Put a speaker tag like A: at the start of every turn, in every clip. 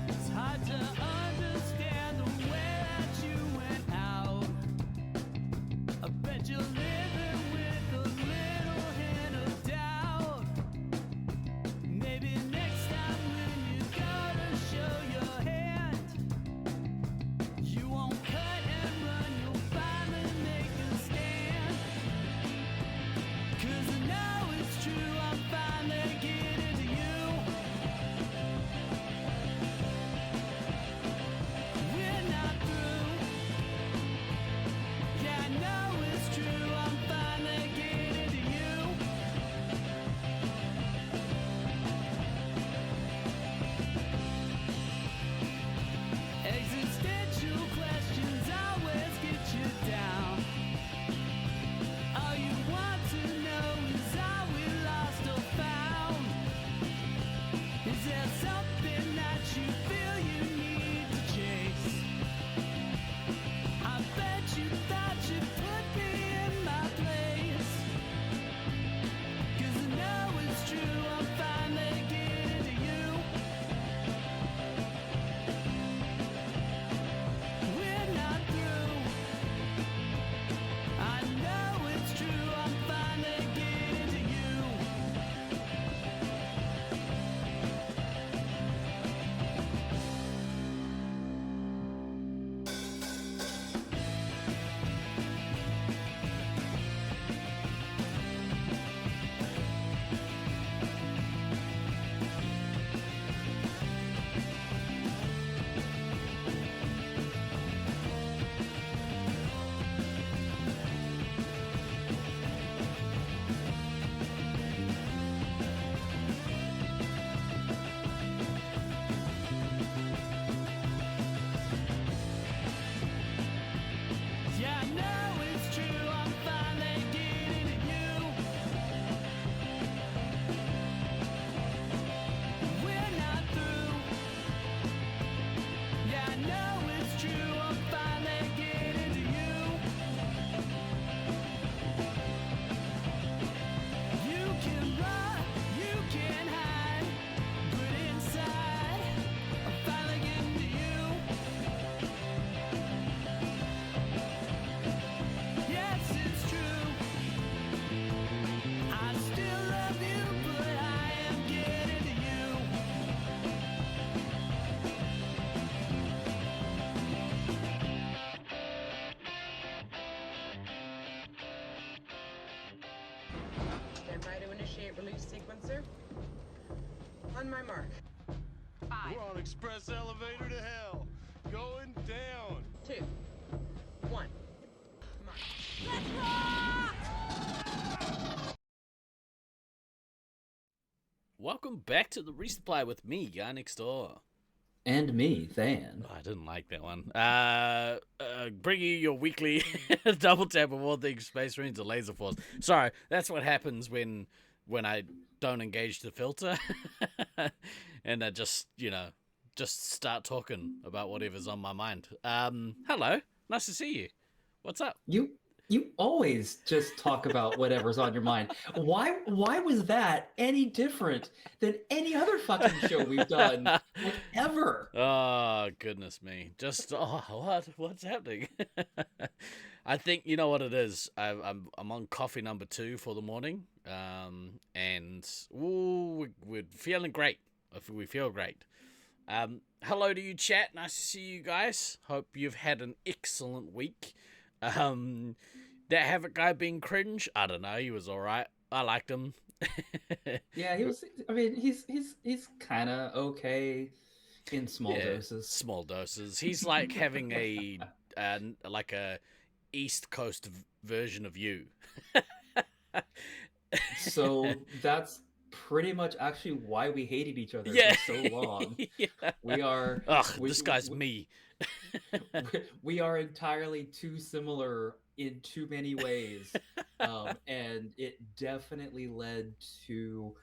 A: It's hard to understand the way that you went out. I bet you're living with a little hint of doubt. Maybe next time when you gotta show your hand, you won't cut and run, you'll finally make a stand. 'Cause I know it's true, I'm finally getting to you. We're not through. Yeah, I know it's true, I'm finally getting to you. Existential questions always get you down. All you want to know is are we lost or found? Is there something that you feel you need to chase? I bet you thought you put me in my place. 'Cause I know it's true, I'm finally getting to you. We're not through. I know it's true, I'm finally getting to you. Yeah, I know it's true, I'm finally getting to you. We're not through. Yeah, I know it's true, I'm finally getting to you. You can run, you can hide, but inside, I'm finally getting to you. Yes, it's true. I still love you, but I am getting to you.
B: Stand by to initiate release sequencer. On my mark. 5,
C: We're on express elevator to hell. Going down.
B: 2, 1. Mark.
A: Welcome back to the Resupply with me, GuyNextDoor.
D: And me, Than.
A: Oh, I didn't like that one. Bring you your weekly double tap of all things Space Marines or Laserforce. Sorry, that's what happens when I don't engage the filter, and I just start talking about whatever's on my mind. Hello, nice to see you. What's up?
D: You always just talk about whatever's on your mind. Why was that any different than any other fucking show we've done, like, ever?
A: Oh, goodness me. Just, what's happening? I think, you know what it is. I'm on coffee number 2 for the morning. And we're feeling great. We feel great. Hello to you, chat. Nice to see you guys. Hope you've had an excellent week. That Havoc guy being cringe, I don't know. He was all right. I liked him.
D: Yeah, he was. I mean, he's kind of okay in small doses.
A: Small doses. He's like having a East Coast version of you.
D: So that's pretty much actually why we hated each other for so long.
A: Yeah.
D: We are.
A: This guy's me.
D: We are entirely too similar in too many ways, and it definitely led to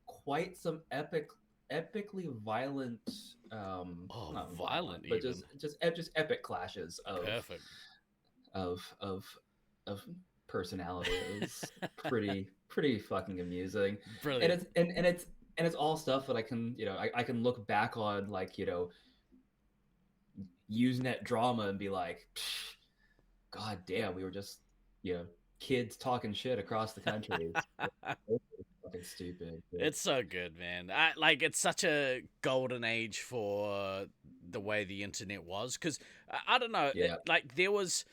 D: quite some epically violent, not
A: violent,
D: but
A: even.
D: just epic clashes of
A: Perfect.
D: of personality. It was pretty pretty fucking amusing.
E: Brilliant.
D: And it's all stuff that I can, I can look back on, like, Usenet drama and be like, God damn, we were just, kids talking shit across the country. It's fucking stupid.
E: It's so good, man. It's such a golden age for the way the internet was, because I don't know,
D: Yeah.
E: there was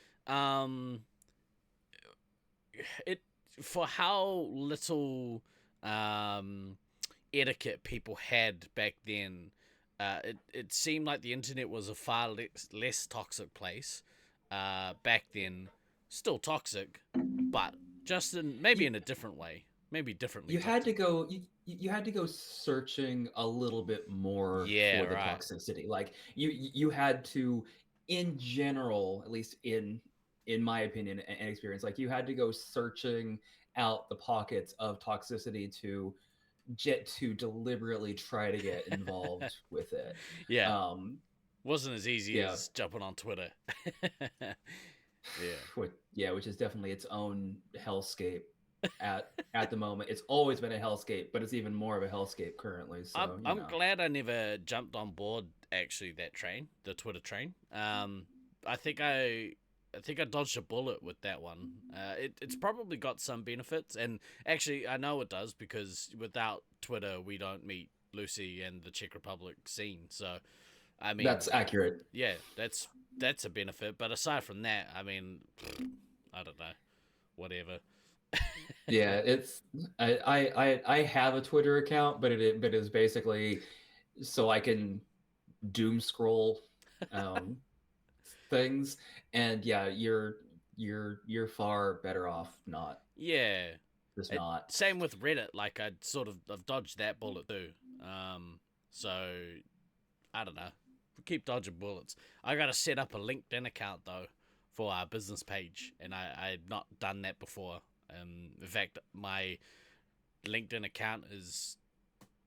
E: it for how little etiquette people had back then. It seemed like the internet was a far less toxic place back then. Still toxic, but just maybe in a different way. Maybe differently.
D: You had to go searching a little bit more for the toxicity. Like you had to, in general, at least in my opinion and experience, like you had to go searching out the pockets of toxicity to deliberately try to get involved with it.
E: Yeah. Wasn't as easy as jumping on Twitter.
D: Which is definitely its own hellscape at the moment. It's always been a hellscape, but it's even more of a hellscape currently. So
E: I'm glad I never jumped on board actually the Twitter train. I think I dodged a bullet with that one. It's probably got some benefits, and actually I know it does, because without Twitter we don't meet Lucy and the Czech Republic scene. So I mean,
D: that's accurate.
E: Yeah, that's a benefit. But aside from that, I mean, I don't know, whatever.
D: Yeah, it's I have a Twitter account, but it is basically so I can doom scroll things, and yeah, you're far better off not.
E: Yeah,
D: just not.
E: Same with Reddit. Like I've dodged that bullet too. So I don't know. Keep dodging bullets. I gotta set up a LinkedIn account though for our business page, and I had not done that before. In fact, my LinkedIn account is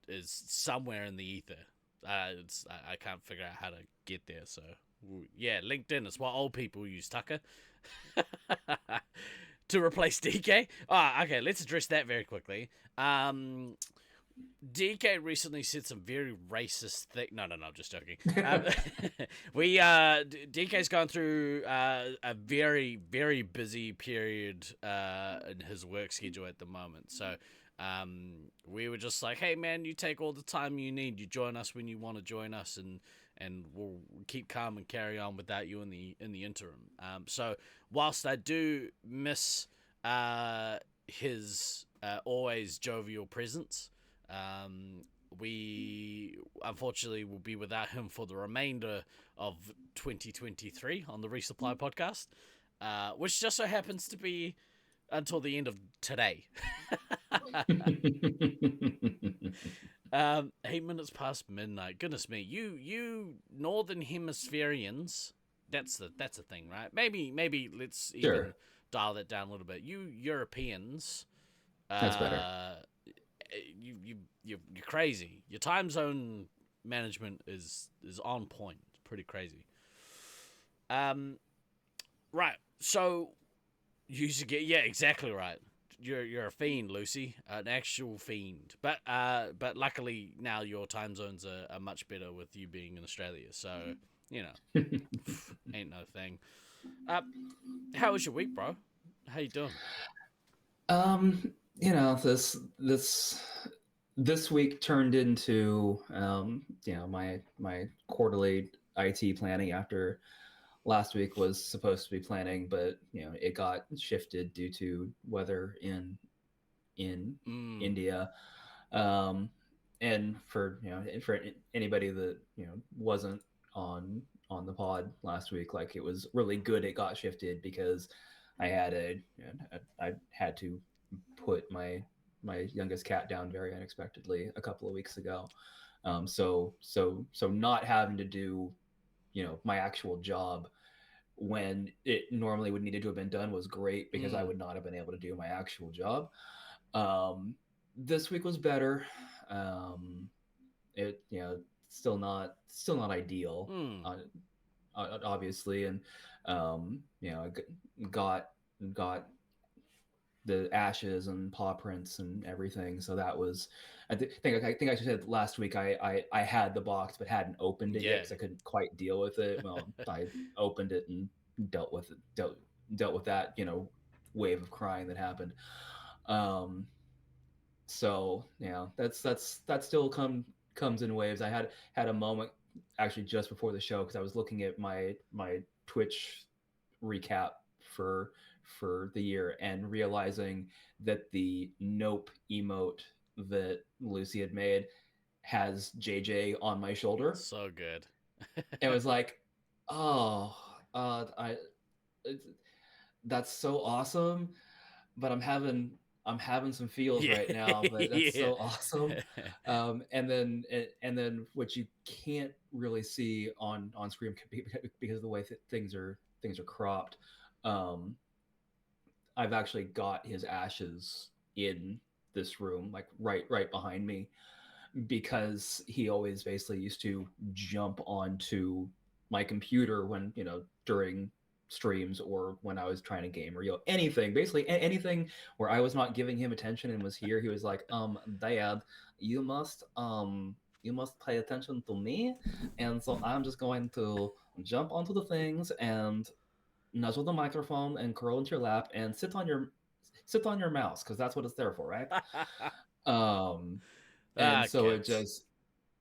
E: somewhere in the ether. I can't figure out how to get there. So yeah, LinkedIn is what old people use, Tucker, to replace DK. Okay, let's address that very quickly. DK recently said some very racist thing. No, I'm just joking. DK's gone through a very, very busy period in his work schedule at the moment. So we were just like, hey man, you take all the time you need. You join us when you want to join us, and we'll keep calm and carry on without you in the interim. So whilst I do miss his always jovial presence, we unfortunately will be without him for the remainder of 2023 on the Resupply podcast, which just so happens to be until the end of today. 8 minutes past midnight. Goodness me, you Northern Hemispherians. That's the thing, right? Maybe let's even dial that down a little bit. You Europeans.
D: That's better.
E: You're crazy. Your time zone management is on point. Pretty crazy. Right. So you should get exactly right. You're a fiend, Lucy, an actual fiend. But luckily now your time zones are much better with you being in Australia. So ain't no thing. How was your week, bro? How you doing?
D: This week turned into my quarterly IT planning after last week was supposed to be planning, but it got shifted due to weather in India. And for anybody that wasn't on the pod last week, like, it was really good it got shifted, because I had to put my youngest cat down very unexpectedly a couple of weeks ago. So not having to do my actual job when it normally would needed to have been done was great, because I would not have been able to do my actual job. This week was better. It still not ideal, obviously, and I got the ashes and paw prints and everything. So that was, I think I said last week I had the box but hadn't opened it yet
E: Yeah.
D: because I couldn't quite deal with it. Well, I opened it and dealt with it, dealt with that, wave of crying that happened. Um, so yeah, that still comes in waves. I had a moment actually just before the show because I was looking at my Twitch recap for the year and realizing that the nope emote that Lucy had made has JJ on my shoulder.
E: So good.
D: It was like, oh, I it's, that's so awesome, but I'm having some feels
E: Yeah.
D: right now, but that's
E: Yeah.
D: so awesome. And then what you can't really see on screen because of the way things are cropped. Um, I've actually got his ashes in this room, like right behind me, because he always basically used to jump onto my computer when during streams or when I was trying to game or anything, basically anything where I was not giving him attention and was here. He was like, Dad, you must pay attention to me, and so I'm just going to jump onto the things and nuzzle the microphone and curl into your lap and sit on your mouse because that's what it's there for, right? Um, and so it
E: Kids.
D: just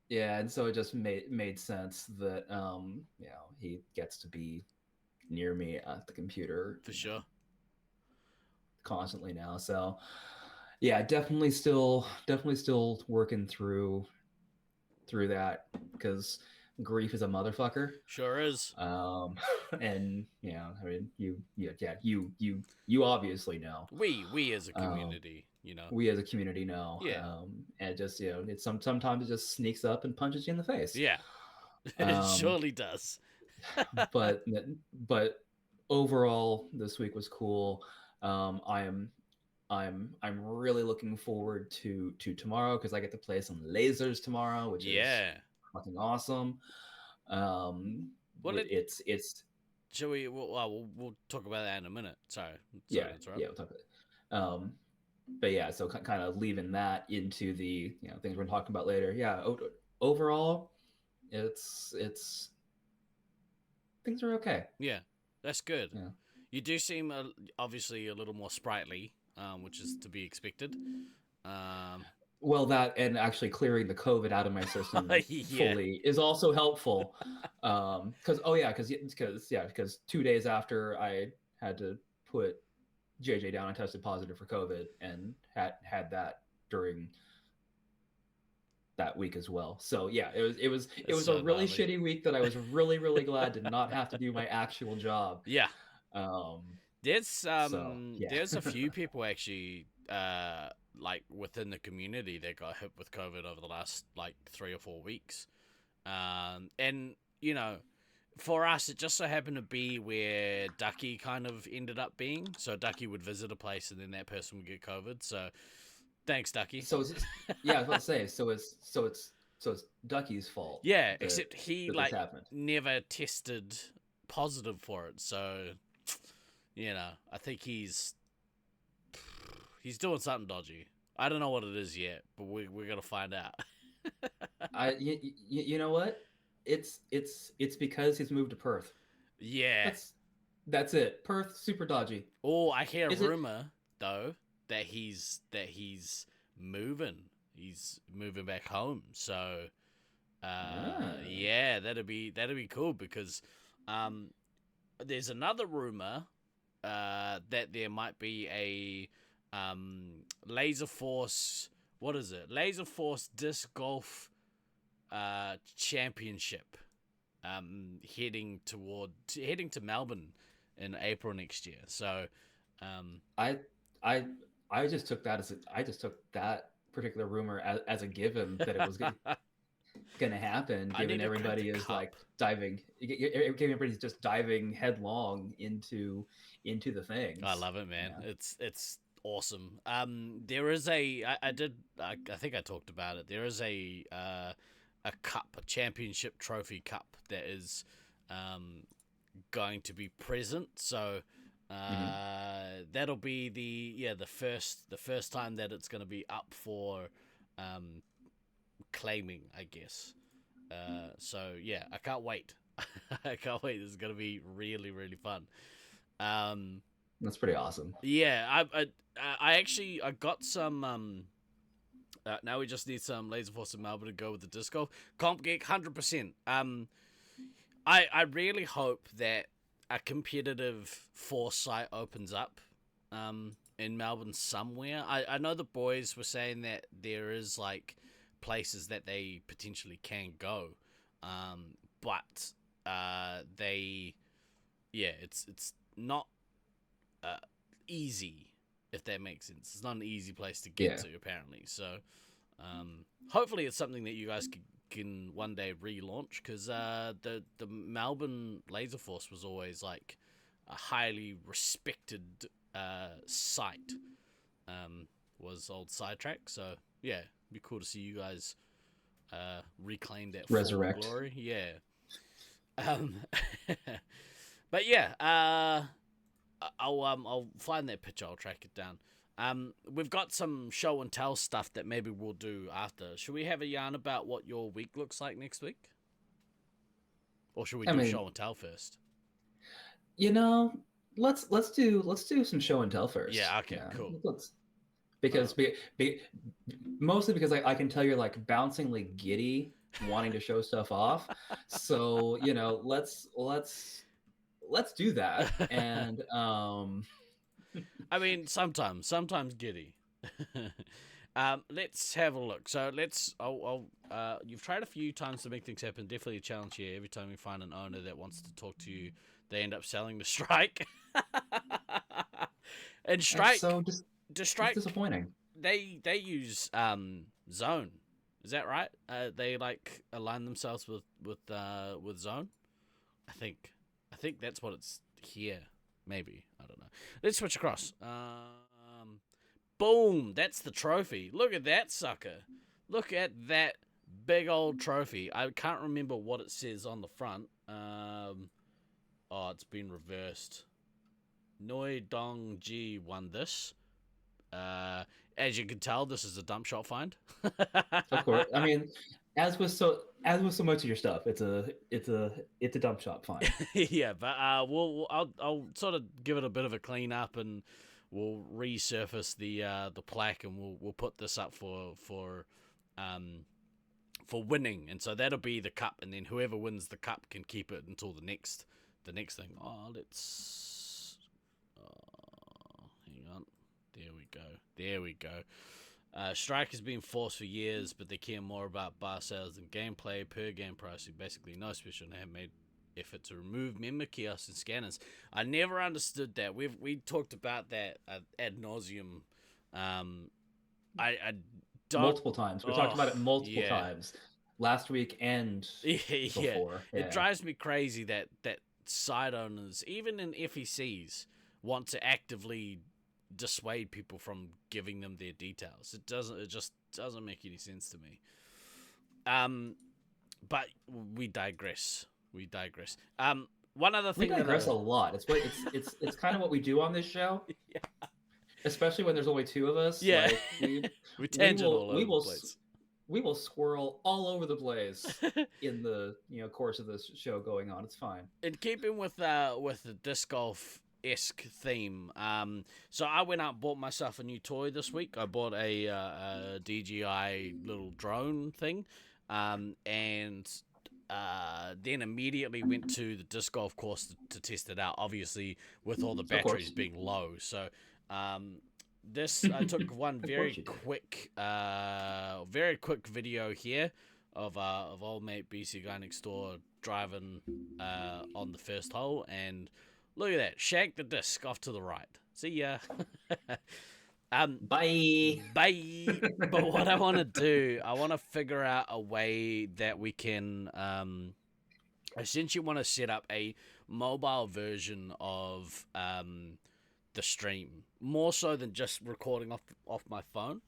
D: yeah, and so it just made sense that he gets to be near me at the computer,
E: For sure.
D: constantly now. So yeah, definitely still working through that because grief is a motherfucker.
E: Sure is.
D: And I mean, you obviously know.
E: We as a
D: Um,
E: community,
D: we as a community know.
E: Yeah.
D: And just it's sometimes it just sneaks up and punches you in the face.
E: Yeah. It
D: Um,
E: surely does.
D: but but overall, this week was cool. I'm really looking forward to tomorrow because I get to play some lasers tomorrow, which is
E: Yeah.
D: fucking awesome.
E: Well,
D: It's
E: shall we? We'll talk about that in a minute. Sorry
D: yeah,
E: to interrupt.
D: yeah, we'll talk about it. But yeah, so kind of leaving that into the things we're talking about later. Yeah, overall, it's things are okay.
E: Yeah, that's good.
D: Yeah.
E: You do seem obviously a little more sprightly, which is to be expected. Um,
D: Well, that and actually clearing the COVID out of my system
E: yeah.
D: fully is also helpful. Because 2 days after I had to put JJ down, I tested positive for COVID and had that during that week as well. So yeah, it was
E: So
D: a really
E: gnarly.
D: shitty week that I was really really glad to not have to do my actual job.
E: Yeah.
D: Um, so yeah,
E: There's a few people actually like within the community that got hit with COVID over the last like 3 or 4 weeks. And for us it just so happened to be where Ducky kind of ended up being. So Ducky would visit a place and then that person would get COVID. So thanks, Ducky.
D: so yeah, I was about to say, so it's Ducky's fault.
E: Yeah,
D: that,
E: except he
D: that this
E: like
D: happened.
E: never tested positive for it. So I think he's doing something dodgy. I don't know what it is yet, but we're gonna find out.
D: You know what? It's because he's moved to Perth.
E: Yeah.
D: That's it. Perth, super dodgy.
E: Oh, I hear a
D: Is it?
E: rumor though that he's moving. He's moving back home. So, yeah, that'd be cool because, there's another rumor, that there might be a, Laserforce. What is it? Laserforce disc golf, championship, heading to Melbourne in April next year. So,
D: I I I just took that particular rumor as a given that it was going to happen,
E: I
D: given
E: need to crack
D: everybody
E: the
D: is
E: cup.
D: like given everybody's just diving headlong into the things.
E: I love it, man.
D: Yeah.
E: It's awesome. There is I think I talked about it. There is a cup, a championship trophy cup that is going to be present. So That'll be the first time that it's gonna be up for claiming, I guess. So yeah, I can't wait. I can't wait. This is gonna be really, really fun.
D: That's pretty awesome.
E: Yeah, I actually got some. Now we just need some Laserforce in Melbourne to go with the disc golf. Comp Geek, 100%. I really hope that a competitive force site opens up in Melbourne somewhere. I know the boys were saying that there is like places that they potentially can go, but it's not easy, if that makes sense. It's not an easy place to get to, apparently. So hopefully it's something that you guys can one day relaunch, because the Melbourne Laser Force was always like a highly respected site. Was old Sidetrack. So yeah, it'd be cool to see you guys reclaim that
D: Resurrect
E: glory. Yeah. But yeah, I'll find that picture. I'll track it down. We've got some show and tell stuff that maybe we'll do after. Should we have a yarn about what your week looks like next week, or should we do show and tell first?
D: Let's do some show and tell first.
E: Yeah. Okay. Cool.
D: Because mostly because I can tell you're like bouncingly giddy, wanting to show stuff off. So let's do that. And
E: I mean, sometimes giddy. Let's have a look. So you've tried a few times to make things happen. Definitely a challenge here. Every time you find an owner that wants to talk to you, they end up selling the Strike. And Strike, Strike,
D: disappointing.
E: They use Zone. Is that right? They like align themselves with Zone. I think that's what it's here. Maybe, I don't know. Let's switch across. Boom! That's the trophy. Look at that sucker. Look at that big old trophy. I can't remember what it says on the front. It's been reversed. Noi Dong Ji won this. As you can tell, this is a dump shot find.
D: Of course. I mean, as with so much of your stuff, it's a dump shot find.
E: Yeah, but I'll sort of give it a bit of a clean up, and we'll resurface the plaque, and we'll put this up for winning, and so that'll be the cup, and then whoever wins the cup can keep it until the next thing. Hang on. There we go. Strike has been forced for years, but they care more about bar sales than gameplay, per game pricing. Basically, no special, and have made effort to remove member kiosks and scanners. I never understood that. We talked about that ad nauseum. I don't,
D: multiple times. We talked about it multiple times last week and before. Yeah.
E: It drives me crazy that site owners, even in FECs, want to actively dissuade people from giving them their details. It just doesn't make any sense to me. But we digress. One other thing,
D: we digress a lot. It's kind of what we do on this show.
E: Yeah.
D: Especially when there's only two of us.
E: Yeah.
D: Like,
E: we tangent all over the place.
D: We will squirrel all over the place in the course of this show going on. It's fine.
E: In keeping with the disc golf-esque theme, so I went out and bought myself a new toy this week. I bought a DJI little drone thing, and then immediately went to the disc golf course to test it out, obviously with all the batteries being low. So this I took one very quick video here of old mate BC GuyNextDoor driving on the first hole, and look at that, shanked the disc off to the right. See ya.
D: Bye.
E: But what I want to do, I want to figure out a way that we can essentially want to set up a mobile version of the stream, more so than just recording off my phone.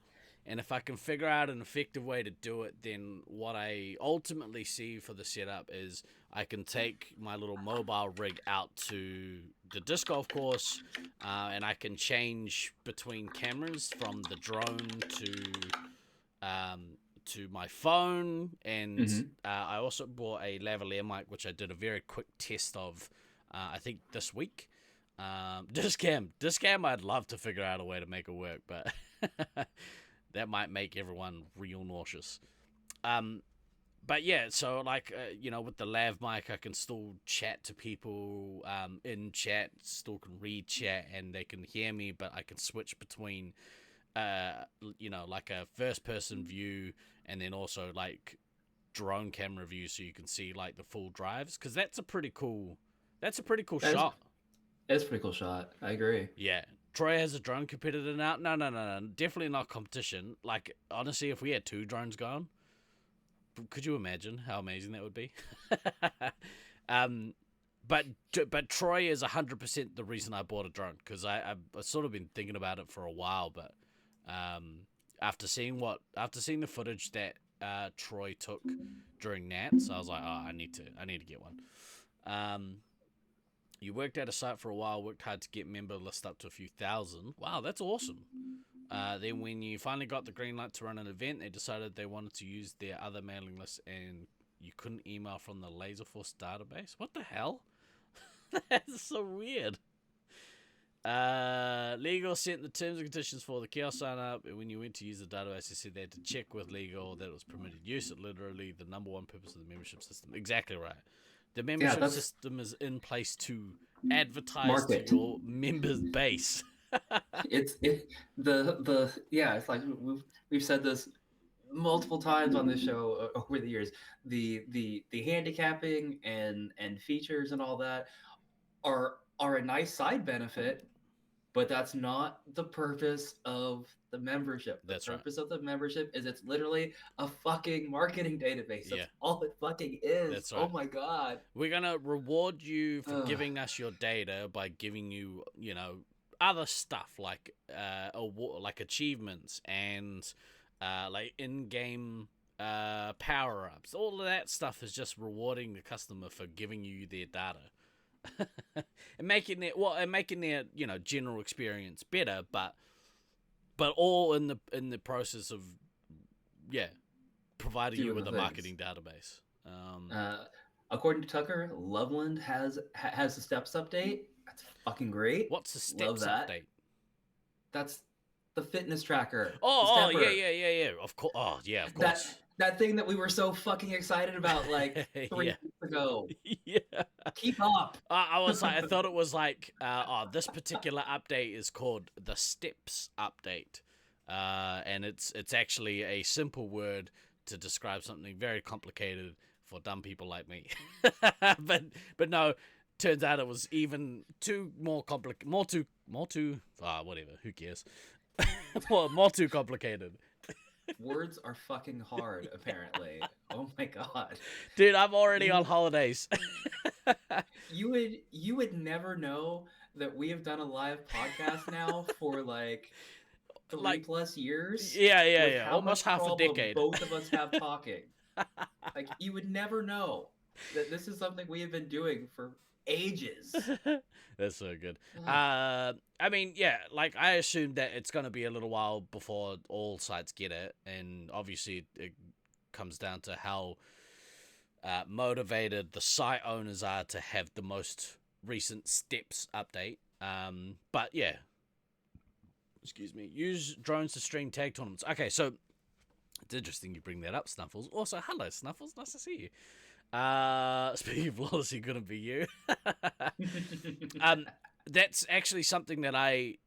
E: And if I can figure out an effective way to do it, then what I ultimately see for the setup is I can take my little mobile rig out to the disc golf course, and I can change between cameras from the drone to my phone, and
D: Mhm.
E: I also bought a lavalier mic, which I did a very quick test of, I think this week. Discam, I'd love to figure out a way to make it work, but that might make everyone real nauseous. But yeah, so like with the lav mic, I can still chat to people in chat, still can read chat, and they can hear me. But I can switch between, like a first-person view, and then also like drone camera view, so you can see like the full drives. Because that's a pretty cool shot.
D: It's a pretty cool shot. I agree.
E: Yeah. Troy has a drone competitor now. No, definitely not competition. Like honestly, if we had 2 drones going. Could you imagine how amazing that would be? But Troy is 100% the reason I bought a drone, because I've sort of been thinking about it for a while, but after seeing the footage that Troy took during Nats, I was like, oh, I need to get one. You worked at a site for a while, worked hard to get member list up to a few thousand. Wow, that's awesome. Then when you finally got the green light to run an event, they decided they wanted to use their other mailing list, and you couldn't email from the Laserforce database. What the hell? That's so weird. Legal sent the terms and conditions for the kiosk sign up, and when you went to use the database, they said they had to check with legal that it was permitted use. It literally the number one purpose of the membership system. Exactly right. The membership system is in place to advertise
D: Market.
E: to your members base.
D: It's like we've said this multiple times on this show over the years. The handicapping and features and all that are a nice side benefit, but that's not the purpose of the membership. The
E: That's right.
D: purpose of the membership is it's literally a fucking marketing database. That's
E: Yeah.
D: all it fucking is.
E: That's right.
D: Oh my god.
E: We're gonna reward you for giving us your data by giving you, other stuff like like achievements and like in-game power-ups. All of that stuff is just rewarding the customer for giving you their data. and making their general experience better, but all in the process of providing you with a marketing database.
D: According to Tucker, Loveland has the steps update. That's fucking great.
E: What's the steps update?
D: That's the fitness tracker.
E: Oh yeah. Of course. Oh yeah, of course.
D: That thing that we were so fucking excited about like 3 weeks ago.
E: Yeah.
D: Keep up.
E: I thought it was like, this particular update is called the Steps update, and it's actually a simple word to describe something very complicated for dumb people like me. but no, turns out it was even more complicated. Whatever. Who cares? more too complicated.
D: Words are fucking hard, apparently. Oh my god.
E: Dude, I'm already on holidays.
D: You would never know that we have done a live podcast now for like 3+ years.
E: Yeah. Almost half a decade.
D: Both of us have talking. Like, you would never know that this is something we have been doing for ages.
E: That's so good. I mean, yeah, like I assume that it's going to be a little while before all sites get it, and obviously it comes down to how motivated the site owners are to have the most recent steps update. But yeah, excuse me. Use drones to stream tag tournaments. Okay, so it's interesting you bring that up, Snuffles. Also, hello, Snuffles. Nice to see you. Speaking of lawlessly gonna be you. That's actually something that I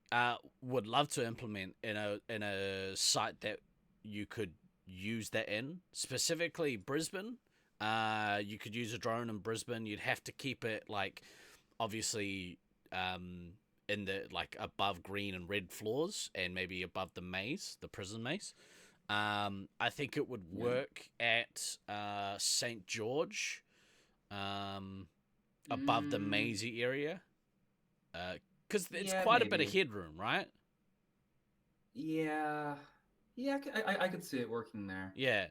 E: would love to implement in a site that you could use that in. Specifically Brisbane. You could use a drone in Brisbane. You'd have to keep it like obviously in the like above green and red floors and maybe above the maze, the prison maze. I think it would work at St. George, above the mazy area, because it's quite a bit of headroom, right?
D: Yeah, I could see it working there.
E: Yeah,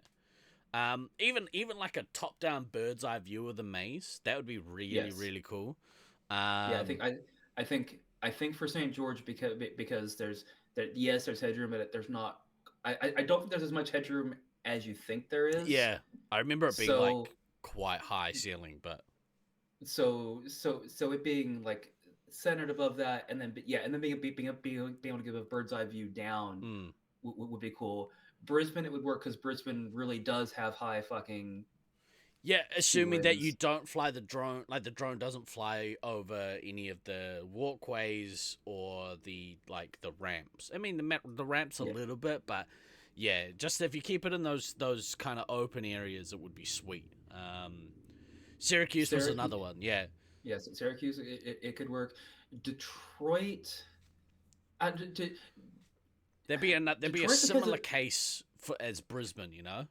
E: Even like a top-down bird's eye view of the maze, that would be really
D: Yes.
E: really cool.
D: Yeah, I think for St. George because yes, there's headroom, but there's not. I don't think there's as much headroom as you think there is.
E: Yeah, I remember it being like
D: So
E: quite high ceiling, but
D: so it being like centered above that, and then being able to give a bird's eye view down
E: mm,
D: would be cool. Brisbane, it would work because Brisbane really does have high fucking
E: yeah, assuming that you
D: ceilings.
E: don't fly the drone, like the drone doesn't fly over any of the walkways or the ramps. I mean, the ramps a
D: Yeah.
E: little bit, but yeah, just if you keep it in those kind of open areas, it would be sweet. Syracuse was
D: Syracuse,
E: another one. Yeah,
D: yes, Syracuse, it could work. Detroit, d- d-
E: there'd be a
D: Detroit because
E: similar case as Brisbane, you know.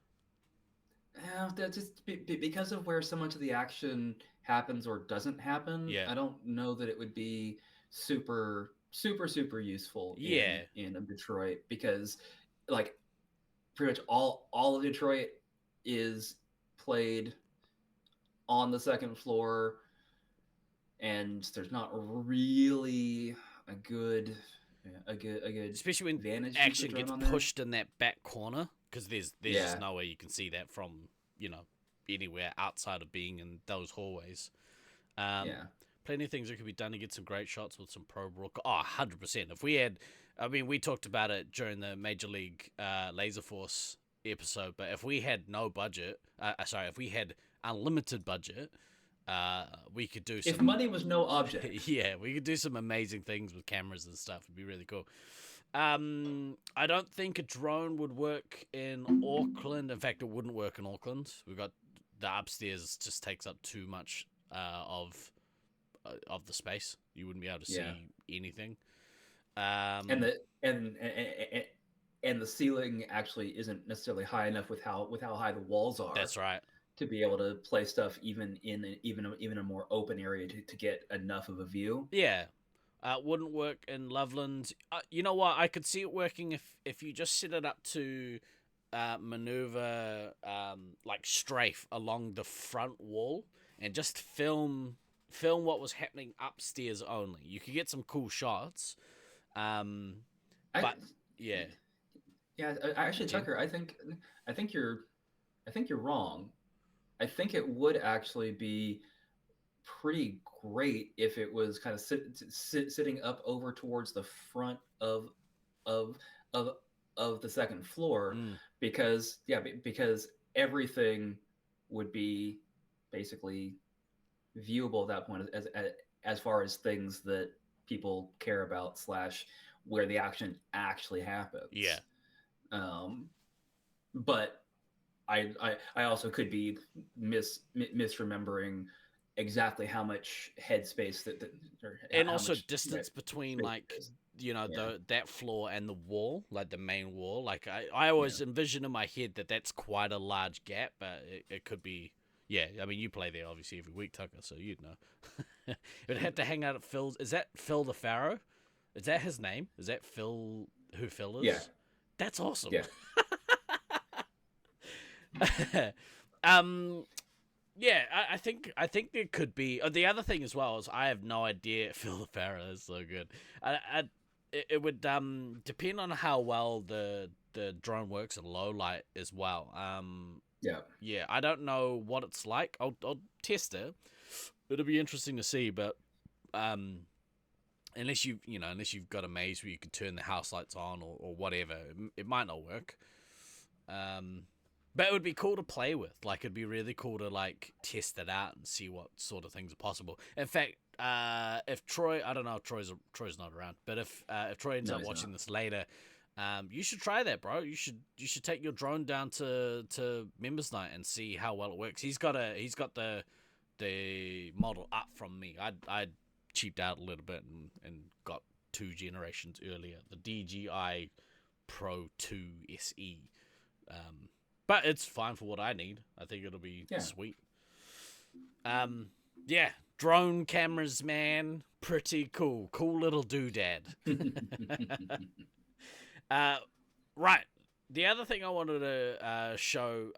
D: that's just because of where so much of the action happens or doesn't happen.
E: Yeah,
D: I don't know that it would be super useful
E: yeah,
D: in Detroit because like pretty much all of Detroit is played on the second floor, and there's not really a good a good
E: especially when
D: vantage view for
E: action
D: drone
E: gets
D: on there.
E: pushed in that back corner, because there's just
D: Yeah,
E: no way you can see that from anywhere outside of being in those hallways. Um,
D: yeah.
E: Plenty of things that could be done to get some great shots with some Pro Brook. Oh, 100%. If we had, I mean, we talked about it during the Major League Laserforce episode, but if we had no budget, if we had unlimited budget, we could do
D: If
E: some,
D: money was no object,
E: yeah, we could do some amazing things with cameras and stuff. It'd be really cool. I don't think a drone would work in Auckland. In fact, it wouldn't work in Auckland. We've got the upstairs just takes up too much of the space. You wouldn't be able to see
D: yeah.
E: anything.
D: And the and the ceiling actually isn't necessarily high enough with how high the walls are
E: That's right.
D: to be able to play stuff even in even a more open area to get enough of a view.
E: Yeah. Wouldn't work in Loveland. You know what? I could see it working if you just set it up to maneuver like strafe along the front wall and just film what was happening upstairs only. You could get some cool shots.
D: I,
E: But yeah,
D: yeah, actually,
E: Jim.
D: Tucker, I think you're wrong. I think it would actually be pretty great if it was kind of sitting up over towards the front of of of the second floor
E: Mm,
D: because everything would be basically viewable at that point as far as things that people care about slash where the action actually
E: yeah.
D: happens. But I also could be misremembering exactly how much headspace that or
E: And
D: how
E: also
D: much
E: distance between
D: space
E: like
D: there is. Yeah,
E: that floor and the wall, like the main wall. Like I always
D: yeah.
E: envision in my head that's quite a large gap, but it could be. Yeah, I mean, you play there obviously every week, Tucker, so you'd know. It'd have to hang out at Phil's. Is that Phil the Pharaoh? Is that his name? Is that Phil who Phil is?
D: Yeah.
E: That's awesome.
D: Yeah.
E: um, yeah, I think there could be. The other thing as well is I have no idea. Phil the Pharaoh is so good. It would depend on how well the drone works in low light as well.
D: Yeah.
E: Yeah, I don't know what it's like. I'll test it. It'll be interesting to see, but unless you've got a maze where you can turn the house lights on or whatever, it might not work. But it would be cool to play with. Like, it'd be really cool to like test it out and see what sort of things are possible. In fact, if Troy, I don't know if Troy's not around, but if Troy ends
D: No,
E: up
D: he's
E: watching
D: not.
E: this later, you should try that, bro. You should take your drone down to members night and see how well it works. He's got the model up from me. I cheaped out a little bit and got 2 generations earlier, the DJI Pro 2 SE. But it's fine for what I need. I think it'll be sweet. Yeah, drone cameras, man, pretty cool. Cool little doodad. Right. the other thing I wanted to show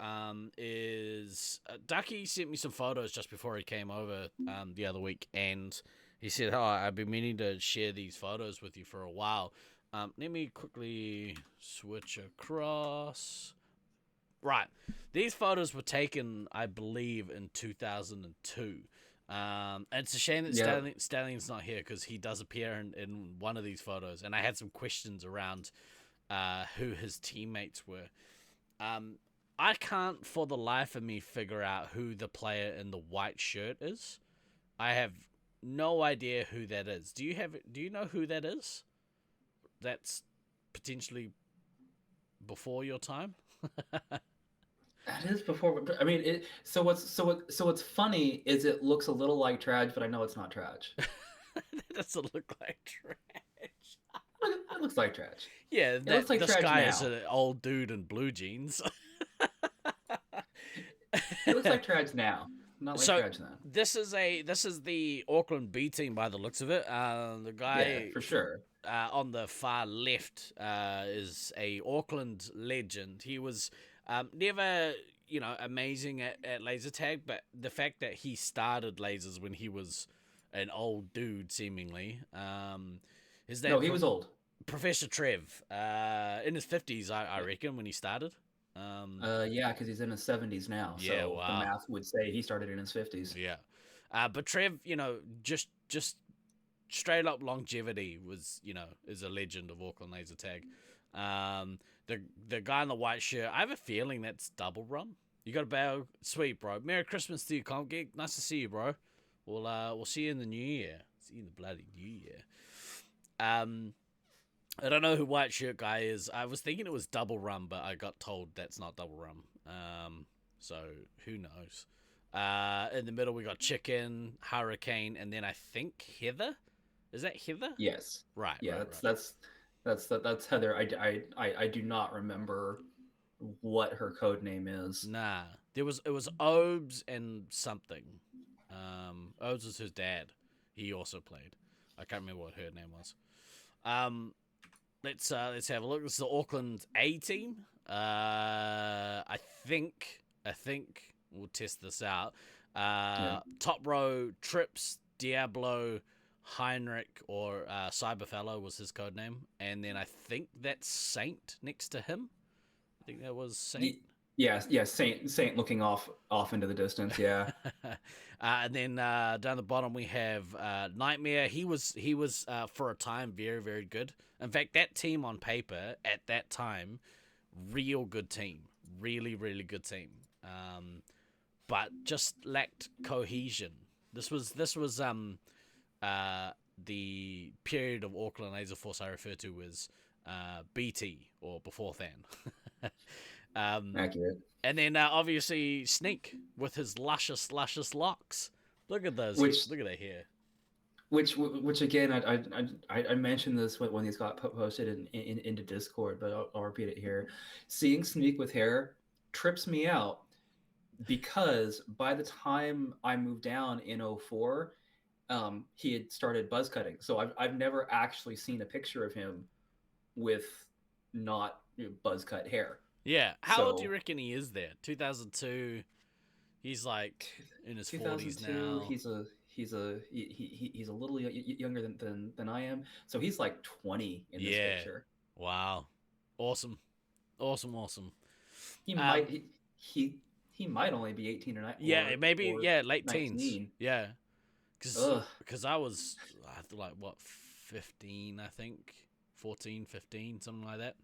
E: is Ducky sent me some photos just before he came over the other week, and he said, "Oh, I've been meaning to share these photos with you for a while." Let me quickly switch across. Right, these photos were taken, I believe, in 2002. And it's a shame that Stallion's not here because he does appear in one of these photos, and I had some questions around who his teammates were. I can't for the life of me figure out who the player in the white shirt is. I have no idea who that is. Do you know who that is? That's potentially before your time.
D: That is before. I mean, so what's funny is it looks a little like Traj, but I know it's not Traj.
E: That doesn't look like trash.
D: It looks like Traj.
E: Yeah,
D: It looks like
E: this
D: Traj
E: guy
D: now.
E: is an old dude in blue jeans.
D: It looks like Traj now, not like Traj then.
E: This is the Auckland B team by the looks of it. The guy
D: Yeah, for sure.
E: on the far left is a Auckland legend. He was never, amazing at laser tag, but the fact that he started lasers when he was an old dude, seemingly.
D: No, he was old.
E: Professor Trev, in his 50s, I reckon, when he started.
D: Yeah, because he's in his 70s now.
E: Yeah,
D: so
E: wow.
D: The math would say he started in his 50s.
E: Yeah, but Trev, just straight up longevity was, is a legend of Auckland laser tag. The guy in the white shirt, I have a feeling that's Double Rum. You got a bow, sweet bro. Merry Christmas to you, Comp Geek. Nice to see you, bro. We'll see you in the new year. See you in the bloody new year. I don't know who white shirt guy is. I was thinking it was Double Rum, but I got told that's not Double Rum. So who knows? In the middle we got Chicken, Hurricane, and then I think Heather. Is that Heather?
D: Yes.
E: Right.
D: Yeah,
E: right.
D: that's Heather. I do not remember what her code name is.
E: Nah, it was Obes and something. Obes was his dad. He also played. I can't remember what her name was. Let's have a look. This is the Auckland A team. I think we'll test this out. Top row, Trips, Diablo, Heinrich, or Cyberfellow was his code name, and then I think that's Saint next to him. I think that was Saint.
D: Yeah, Saint looking off into the distance. Yeah.
E: And then down the bottom we have Nightmare. He was for a time very, very good. In fact, that team on paper at that time, real good team, really, really good team. But just lacked cohesion. This was the period of Auckland Laserforce I refer to as BT or before Than.
D: Accurate.
E: And then obviously Sneak with his luscious locks. Look at those. Look at that hair.
D: Which again, I mentioned this when these got posted into Discord, but I'll repeat it here. Seeing Sneak with hair trips me out because by the time I moved down in 04, he had started buzz cutting. So I've never actually seen a picture of him with not buzz cut hair.
E: Yeah. How old do you reckon he is there? 2002. He's like in his 40s now.
D: He's a little younger than I am. So he's like 20 in this picture.
E: Wow. Awesome.
D: He might only be 18 or 19.
E: Yeah, maybe late
D: 19.
E: teens. Yeah. Cuz I was like what 15, I think. 14, 15, something like that.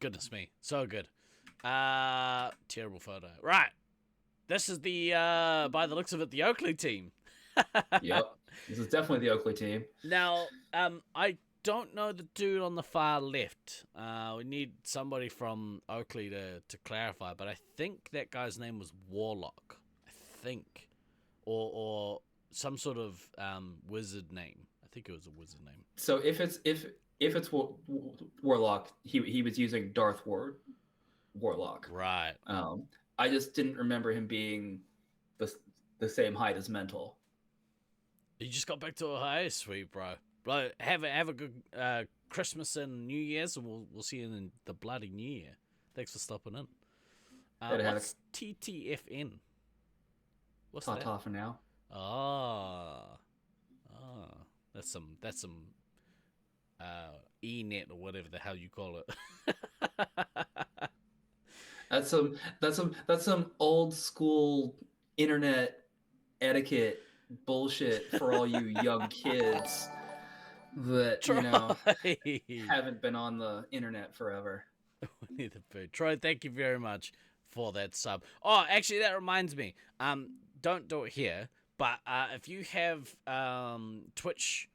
E: Goodness me. So good. Terrible photo. Right. This is the by the looks of it, the Oakley team.
D: Yep. This is definitely the Oakley team.
E: Now, I don't know the dude on the far left. We need somebody from Oakley to clarify, but I think that guy's name was Warlock. I think. Or some sort of wizard name. I think it was a wizard name.
D: So if it's Warlock, he was using Darth Warlock.
E: Right.
D: I just didn't remember him being the same height as Mental.
E: You just got back to Ohio, sweet bro. Bro, have a good Christmas and New Year's, and we'll see you in the bloody New Year. Thanks for stopping in.
D: Better have
E: What's TTFN? What's that?
D: Ta-ta for now.
E: That's some E-net or whatever the hell you call it.
D: That's some old school internet etiquette bullshit for all you young kids that haven't been on the internet forever.
E: Troy, thank you very much for that sub. Oh, actually, that reminds me. Don't do it here, but if you have Twitch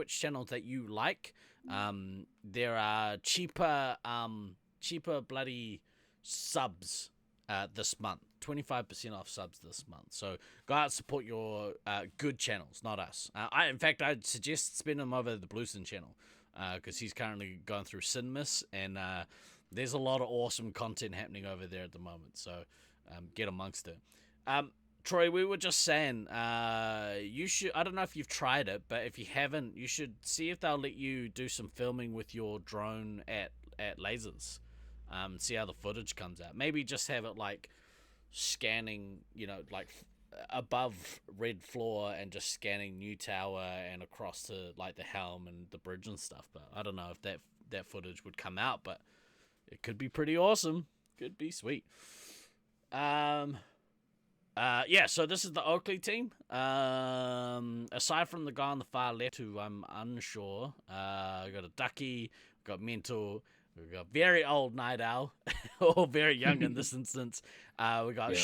E: channels that you like, there are cheaper bloody subs this month. 25% off subs this month. So go out and support your good channels, not us. In fact, I'd suggest spend them over the Blueson channel because he's currently going through Sinmas, and there's a lot of awesome content happening over there at the moment. So get amongst it. Troy, we were just saying, you should, I don't know if you've tried it, but if you haven't, you should see if they'll let you do some filming with your drone at lasers. See how the footage comes out. Maybe just have it like scanning, like above red floor and just scanning new tower and across to like the helm and the bridge and stuff. But I don't know if that footage would come out, but it could be pretty awesome. Could be sweet. Yeah, so this is the Oakley team. Aside from the guy on the far left, who I'm unsure, we got a Ducky, we got Mental, we got very old Night Owl, or very young in this instance. We got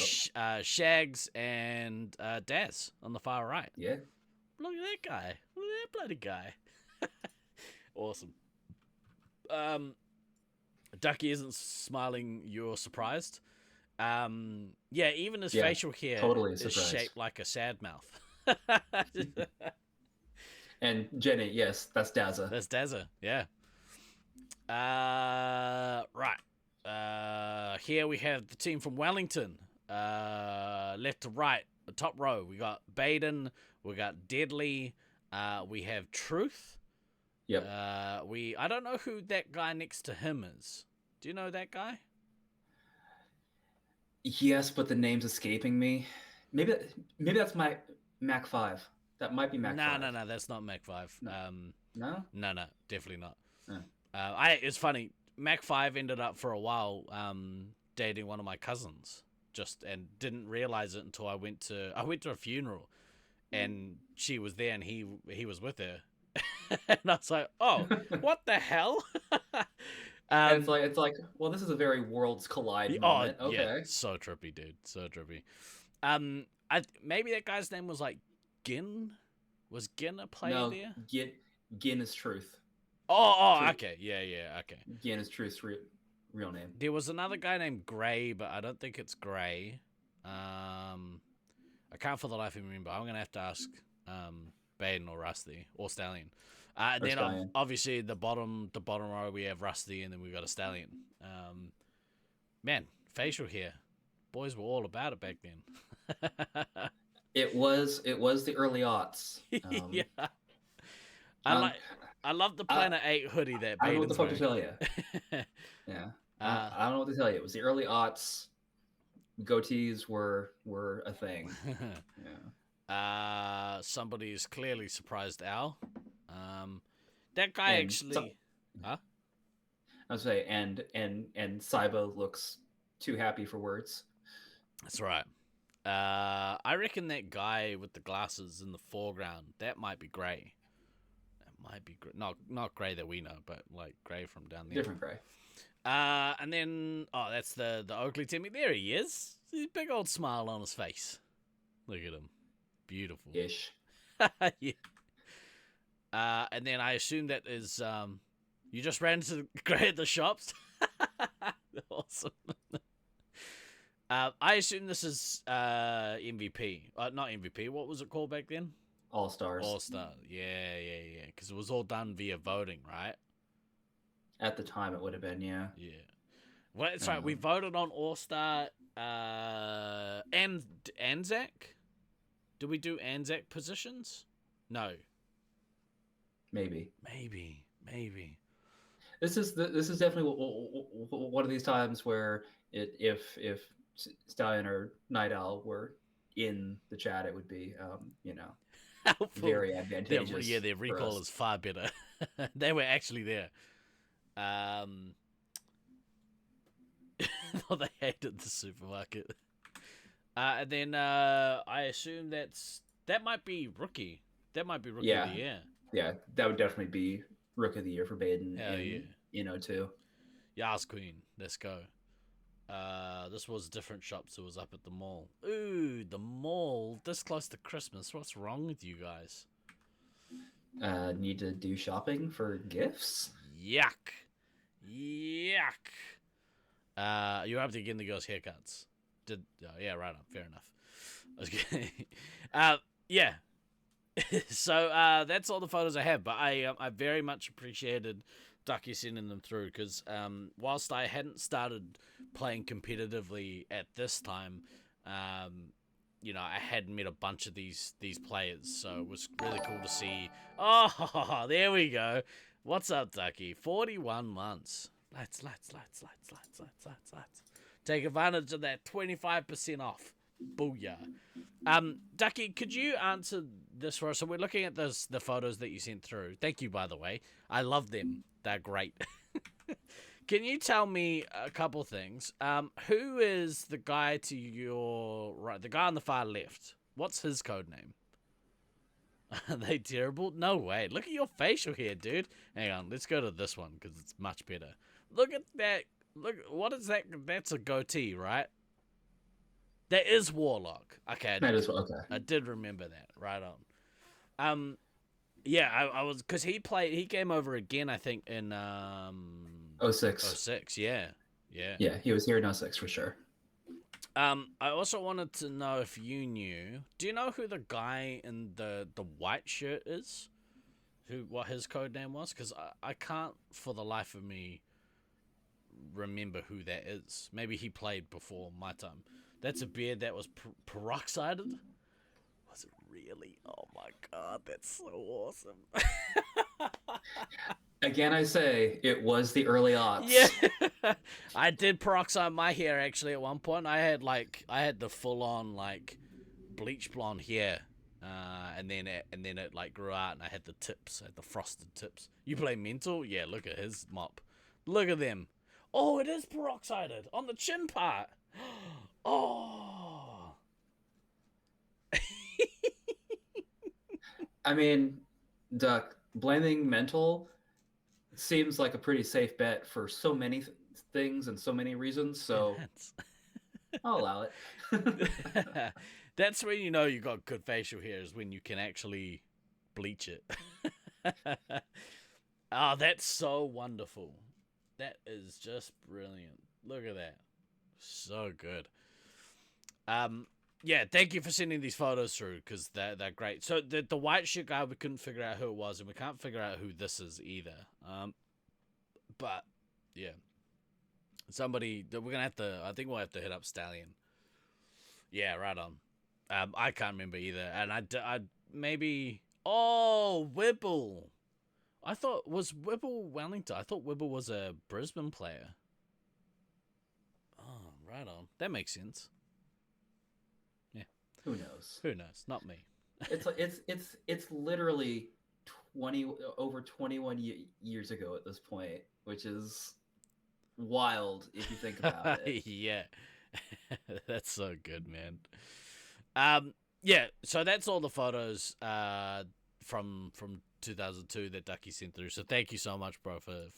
E: Shags and Daz on the far right.
D: Yeah.
E: Look at that guy. Look at that bloody guy. Awesome. Ducky isn't smiling. You're surprised. Yeah, even his facial hair
D: totally
E: is shaped like a sad mouth.
D: And Jenny, yes, that's Dazza.
E: That's Dazza, yeah. Right. Here we have the team from Wellington. Left to right, the top row. We got Baden, we got Deadly, we have Truth.
D: Yep.
E: I don't know who that guy next to him is. Do you know that guy?
D: Yes, but the name's escaping me. Maybe that's my Mac 5. That might be Mac 5.
E: No, that's not Mac 5.
D: No?
E: No, definitely not.
D: Oh.
E: It's funny. Mac 5 ended up for a while dating one of my cousins, and didn't realize it until I went to a funeral, and she was there and he was with her, and I was like, oh, what the hell?
D: And it's like, well, this is a very worlds collide moment. Okay.
E: Yeah, so trippy, dude, so trippy. Maybe that guy's name was like Gin. Was Gin a player there?
D: Gin is Truth.
E: Oh,
D: Truth.
E: Okay, yeah, okay.
D: Gin is Truth's real name.
E: There was another guy named Gray, but I don't think it's Gray. I can't for the life of me remember. I'm gonna have to ask Baden or Rusty or Stallion. And then obviously the bottom row we have Rusty, and then we got a Stallion. Man, facial hair, boys were all about it back then.
D: It was the early aughts.
E: Yeah, I love the Planet 8 hoodie that
D: I don't know what the fuck to tell you.
E: Yeah,
D: I don't know what to tell you. It was the early aughts. Goatees were a thing. Yeah.
E: Somebody's clearly surprised Al. That guy actually. Huh?
D: I was say, and Saibo looks too happy for words.
E: That's right. I reckon that guy with the glasses in the foreground, that might be Gray. That might be not Gray that we know, but like Gray from down there.
D: Different Gray.
E: And then that's the Oakley Timmy. There he is. His big old smile on his face. Look at him. Beautiful.
D: Ish.
E: Yeah. And then I assume that is you just ran to Gray at the shops. Awesome. I assume this is MVP. Not MVP. What was it called back then?
D: All Stars.
E: All Star. Yeah. Because it was all done via voting, right?
D: At the time, it would have been, yeah.
E: Yeah. Well, that's right. We voted on All Star and Anzac. Did we do Anzac positions? No.
D: Maybe.
E: Maybe.
D: This is definitely one of these times where if Stallion or Night Owl were in the chat, it would be
E: Helpful.
D: very advantageous.
E: Their
D: for
E: recall
D: us.
E: is far better. They were actually there. Well, they hated the supermarket. And then I assume that might be rookie. That might be rookie of the year.
D: Yeah, that would definitely be Rook of the Year for Baden
E: Hell yeah.
D: in 02.
E: Yas Queen, let's go. This was different shops. It was up at the mall. Ooh, the mall this close to Christmas. What's wrong with you guys?
D: Need to do shopping for gifts?
E: Yuck. You're up to getting the girls' haircuts. Yeah, right on. Fair enough. Okay. Yeah. So that's all the photos I have, but I very much appreciated Ducky sending them through because whilst I hadn't started playing competitively at this time, I had met a bunch of these players, so it was really cool to see. Oh, there we go. What's up, Ducky? 41 months. Let's. Take advantage of that 25% off. Booyah. Ducky, could you answer this for us? So we're looking at the photos that you sent through. Thank you, by the way. I love them. They're great. Can you tell me a couple things? Who is the guy to your right? The guy on the far left. What's his code name? Are they terrible? No way. Look at your facial hair, dude. Hang on. Let's go to this one because it's much better. Look at that. Look. What is that? That's a goatee, right? That is Warlock. Okay.
D: That is okay.
E: I did remember that. Right on. Yeah, I was because he came over again. I think in
D: 06.
E: 06. Yeah.
D: Yeah, he was here in 06 for sure.
E: I also wanted to know if you knew. Do you know who the guy in the white shirt is? What his code name was? Because I can't for the life of me remember who that is. Maybe he played before my time. That's a beard that was peroxided. Was it really? Oh my god, that's so awesome.
D: Again, I say it was the early aughts.
E: Yeah, I did peroxide my hair actually at one point. I had the full on like bleach blonde hair, and then it like grew out, and I had the tips, I had the frosted tips. You play Mental? Yeah, look at his mop. Look at them. Oh, it is peroxided on the chin part. Oh.
D: I mean, Duck, blaming Mental seems like a pretty safe bet for so many things and so many reasons, so I'll allow it.
E: That's when you know you got good facial hair, is when you can actually bleach it. Oh, that's so wonderful. That is just brilliant. Look at that. So good. Yeah, thank you for sending these photos through because they're great. So the white shirt guy, we couldn't figure out who it was, and we can't figure out who this is either. But yeah, somebody we're gonna have to. I think we'll have to hit up Stallion. Yeah, right on. I can't remember either, and I maybe Whipple. I thought was Whipple Wellington. I thought Whipple was a Brisbane player. Oh, right on. That makes sense.
D: Who knows?
E: Who knows? Not me.
D: It's literally over 21 years ago at this point, which is wild if you think about it.
E: Yeah. That's so good, man. Yeah, so that's all the photos from 2002 that Ducky sent through. So thank you so much, bro, for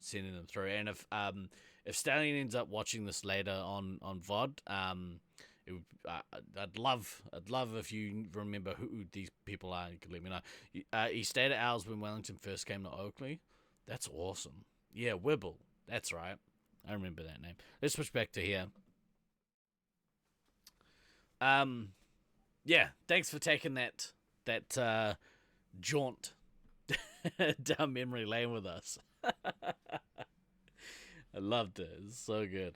E: sending them through. And if Stallion ends up watching this later on VOD, I'd love if you remember who these people are. You could let me know. He stayed at ours when Wellington first came to Oakley. That's awesome. Yeah, Wibble. That's right. I remember that name. Let's switch back to here. Yeah. Thanks for taking that jaunt down memory lane with us. I loved it. It's so good.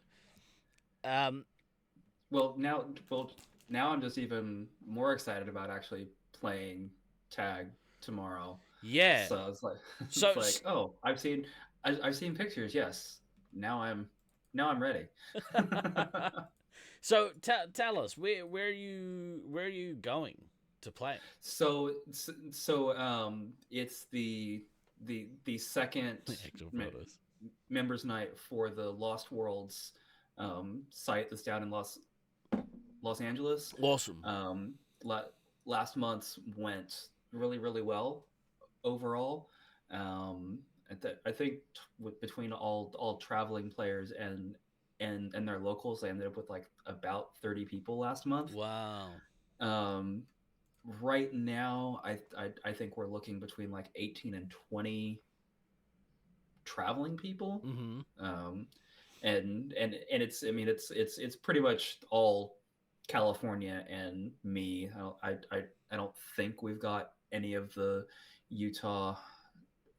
D: Well, now I'm just even more excited about actually playing tag tomorrow.
E: Yeah.
D: So it's like
E: So
D: it's like, oh, I've seen pictures. Yes, now I'm ready.
E: so tell us where are you going to play?
D: It's the second
E: Actual
D: me-
E: photos.
D: members night for the Lost Worlds site that's down in Los Angeles.
E: Awesome.
D: Um, Last month's went really well overall. Um, I think between all traveling players and their locals, they ended up with like about 30 people last month.
E: Wow.
D: Um, right now, I think we're looking between like 18 and 20 traveling people.
E: Mm-hmm.
D: Um, and it's, I mean, it's pretty much all California and me. I don't think we've got any of the Utah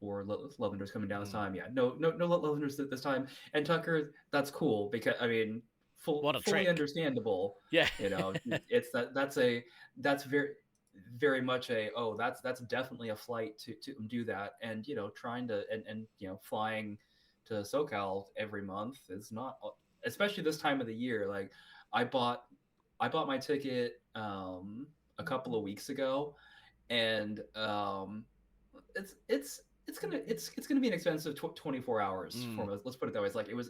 D: or Leavenworths coming down this time. Yeah, no Leavenworths this time. And Tucker, that's cool because I mean,
E: What a
D: fully
E: trick.
D: understandable.
E: Yeah.
D: You know, it's that's very much a, oh, that's definitely a flight to do that. And you know, trying to and you know, flying to SoCal every month is not, especially this time of the year. Like I bought my ticket a couple of weeks ago, and it's gonna be an expensive 24 hours for me. Let's put it that way. It's like it was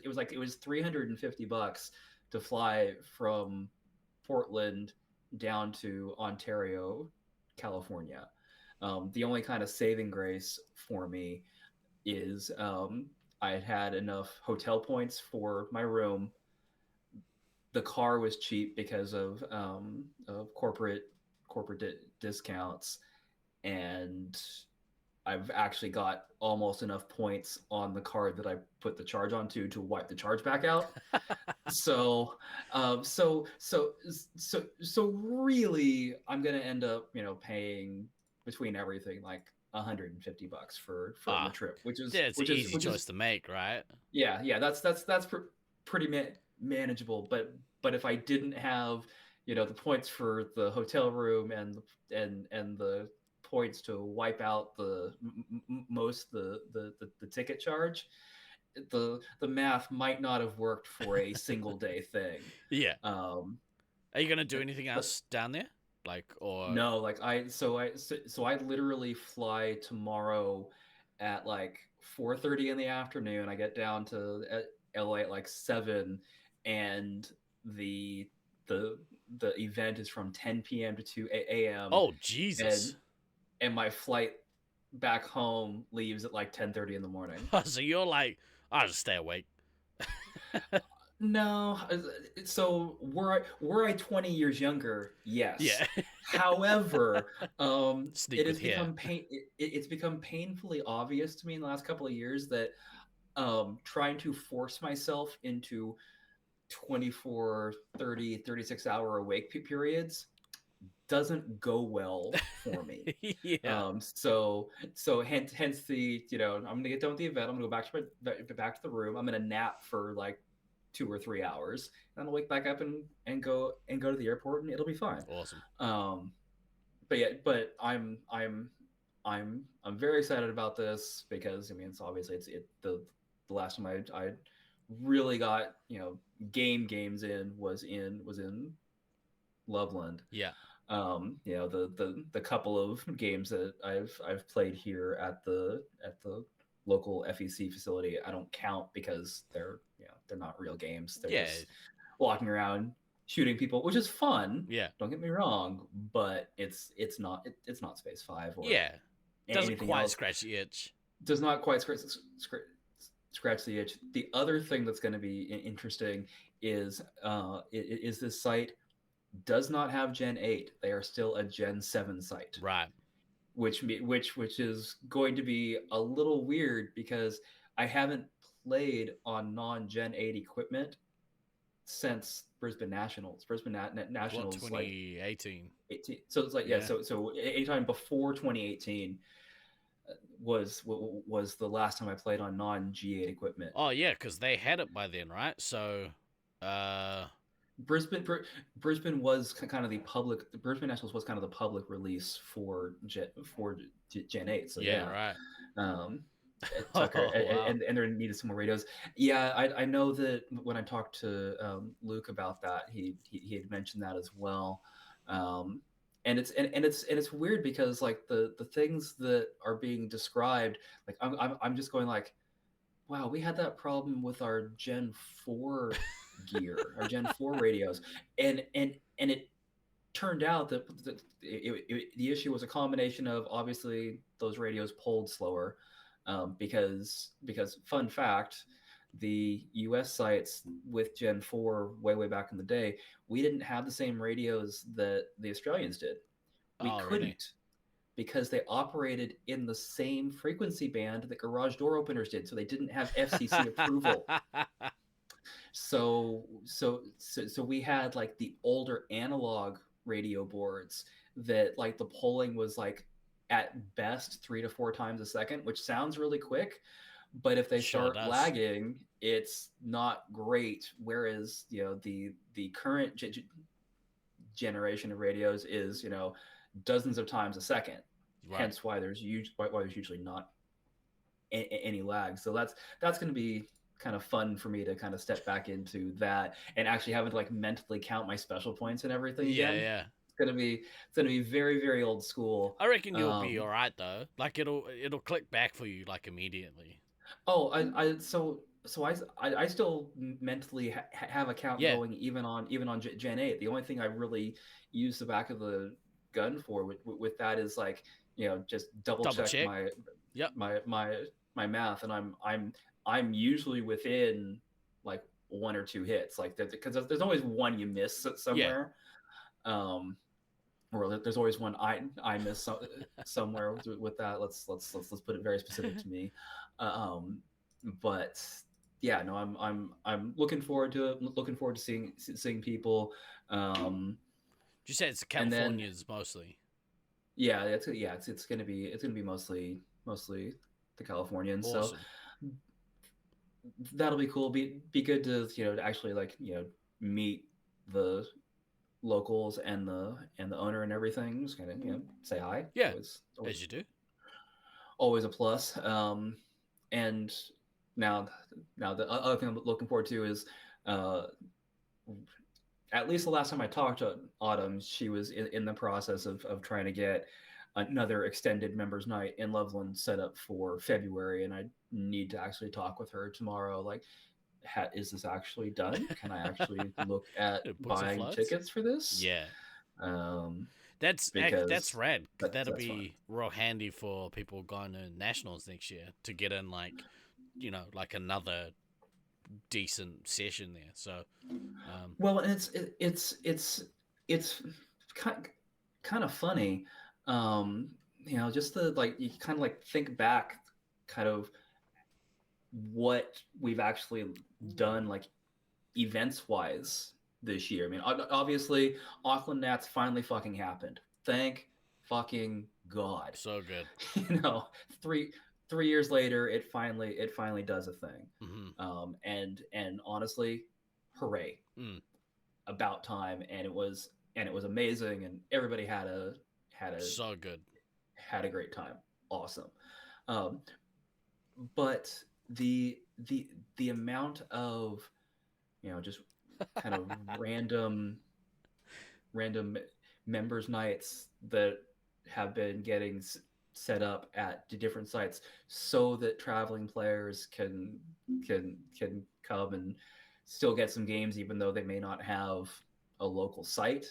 D: $350 to fly from Portland down to Ontario, California. The only kind of saving grace for me is I had enough hotel points for my room. The car was cheap because of corporate discounts, and I've actually got almost enough points on the card that I put the charge onto to wipe the charge back out. So, so really, I'm gonna end up, you know, paying between everything like $150 for the
E: Ah,
D: trip, which is
E: that's an easy choice to make, right?
D: yeah, that's pretty manageable. But if I didn't have, you know, the points for the hotel room and the points to wipe out most the ticket charge, the math might not have worked for a single day thing.
E: Yeah.
D: Um,
E: Are you gonna do anything
D: but
E: else down there? Like, or
D: no, like I literally fly tomorrow at like 4:30 in the afternoon. I get down to LA at like 7, and the the the event is from 10 p.m. to 2 a.m.
E: oh
D: and
E: Jesus.
D: and my flight back home leaves at like 10:30 in the morning.
E: So you're like, I'll just stay awake.
D: No, so were I 20 years younger? Yes.
E: Yeah.
D: However,
E: Sneak with hair.
D: it's become painfully obvious to me in the last couple of years that trying to force myself into 24, 30, 36 hour awake periods doesn't go well for me.
E: Yeah.
D: Hence the, you know, I'm gonna get done with the event. I'm gonna go back to the room. I'm gonna nap for like 2 or 3 hours, and I'll wake back up and go to the airport, and it'll be fine.
E: Awesome.
D: But yeah, but I'm very excited about this because I mean, it's obviously the last time I really got, you know, games in was in Loveland.
E: Yeah.
D: You know, the couple of games that I've played here at the local FEC facility, I don't count because they're not real games. They're
E: Yeah.
D: just walking around shooting people, which is fun.
E: Yeah.
D: Don't get me wrong, but it's not Space 5 or
E: Yeah. Doesn't
D: anything
E: quite
D: else.
E: scratch the itch.
D: Does not quite scratch the itch. The other thing that's going to be interesting is this site does not have Gen 8. They are still a Gen 7 site.
E: Right.
D: Which is going to be a little weird because I haven't played on non-Gen 8 equipment since Brisbane Nationals. Brisbane Nationals,
E: 2018.
D: like 18. So it's like
E: Yeah.
D: So anytime before 2018 was the last time I played on non-G8 equipment.
E: Oh yeah, because they had it by then, right? So,
D: Brisbane was kind of the public. The Brisbane Nationals was kind of the public release for Gen 8. So
E: Yeah,
D: yeah.
E: right.
D: Um, Tucker,
E: Oh, wow.
D: and there needed some more radios. Yeah, I know that when I talked to Luke about that, he had mentioned that as well. And it's weird because like the things that are being described, like I'm just going like, wow, we had that problem with our Gen 4 gear, our Gen 4 radios, and it turned out that the issue was a combination of obviously those radios pulled slower, because fun fact, the U.S. sites with Gen 4 way back in the day, we didn't have the same radios that the Australians did. We
E: Oh, really?
D: couldn't because they operated in the same frequency band that garage door openers did, so they didn't have FCC approval. So we had like the older analog radio boards that like the polling was like at best 3 to 4 times a second, which sounds really quick, but if they
E: Sure
D: start
E: does.
D: lagging, it's not great. Whereas the current generation of radios is dozens of times a second.
E: Right.
D: Hence why there's usually not any lag. So that's going to be kind of fun for me to kind of step back into that and actually having to like mentally count my special points and everything
E: Yeah,
D: again.
E: yeah.
D: It's gonna be very, very old school.
E: I reckon you'll be all right though. Like it'll click back for you like immediately.
D: Oh, I still mentally have a count
E: Yeah.
D: going even on Gen 8. The only thing I really use the back of the gun for with that is like just double
E: Double
D: check
E: check. Yep.
D: my math, and I'm usually within like 1 or 2 hits, like because there's always one you miss
E: Yeah.
D: somewhere. Or there's always one I miss somewhere with that. Let's put it very specific to me. Um, but yeah, no, I'm looking forward to it. Looking forward to seeing people.
E: You said it's
D: And then
E: Californians mostly.
D: yeah, it's gonna be mostly the Californians. So
E: Awesome.
D: that'll be cool. Be good to to actually like meet the locals and the owner and everything. Just kind of say hi.
E: Yeah,
D: Always
E: as you do.
D: always a plus. And now the other thing I'm looking forward to is uh, at least the last time I talked to Autumn, she was in the process of trying to get another extended members night in Loveland set up for February, and I need to actually talk with her tomorrow. Like, is this actually done? Can I actually look at
E: Books of
D: buying
E: floods.
D: tickets for this?
E: Yeah,
D: Um,
E: that's
D: because
E: rad. That'll
D: that's fun.
E: be real handy for people going to nationals next year to get in like like another decent session there. So
D: Well, and it's kind of funny, just the like you kind of like think back, kind of what we've actually done, like events wise this year. I mean, obviously, Auckland Nats finally fucking happened. Thank fucking God.
E: so good.
D: you know, three years later, it finally does a thing.
E: Hmm.
D: And honestly, hooray!
E: Mm.
D: About time, and it was amazing, and everybody had a
E: So good.
D: had a great time. Awesome. Um, but the amount of just kind of random members nights that have been getting set up at different sites so that traveling players can come and still get some games even though they may not have a local site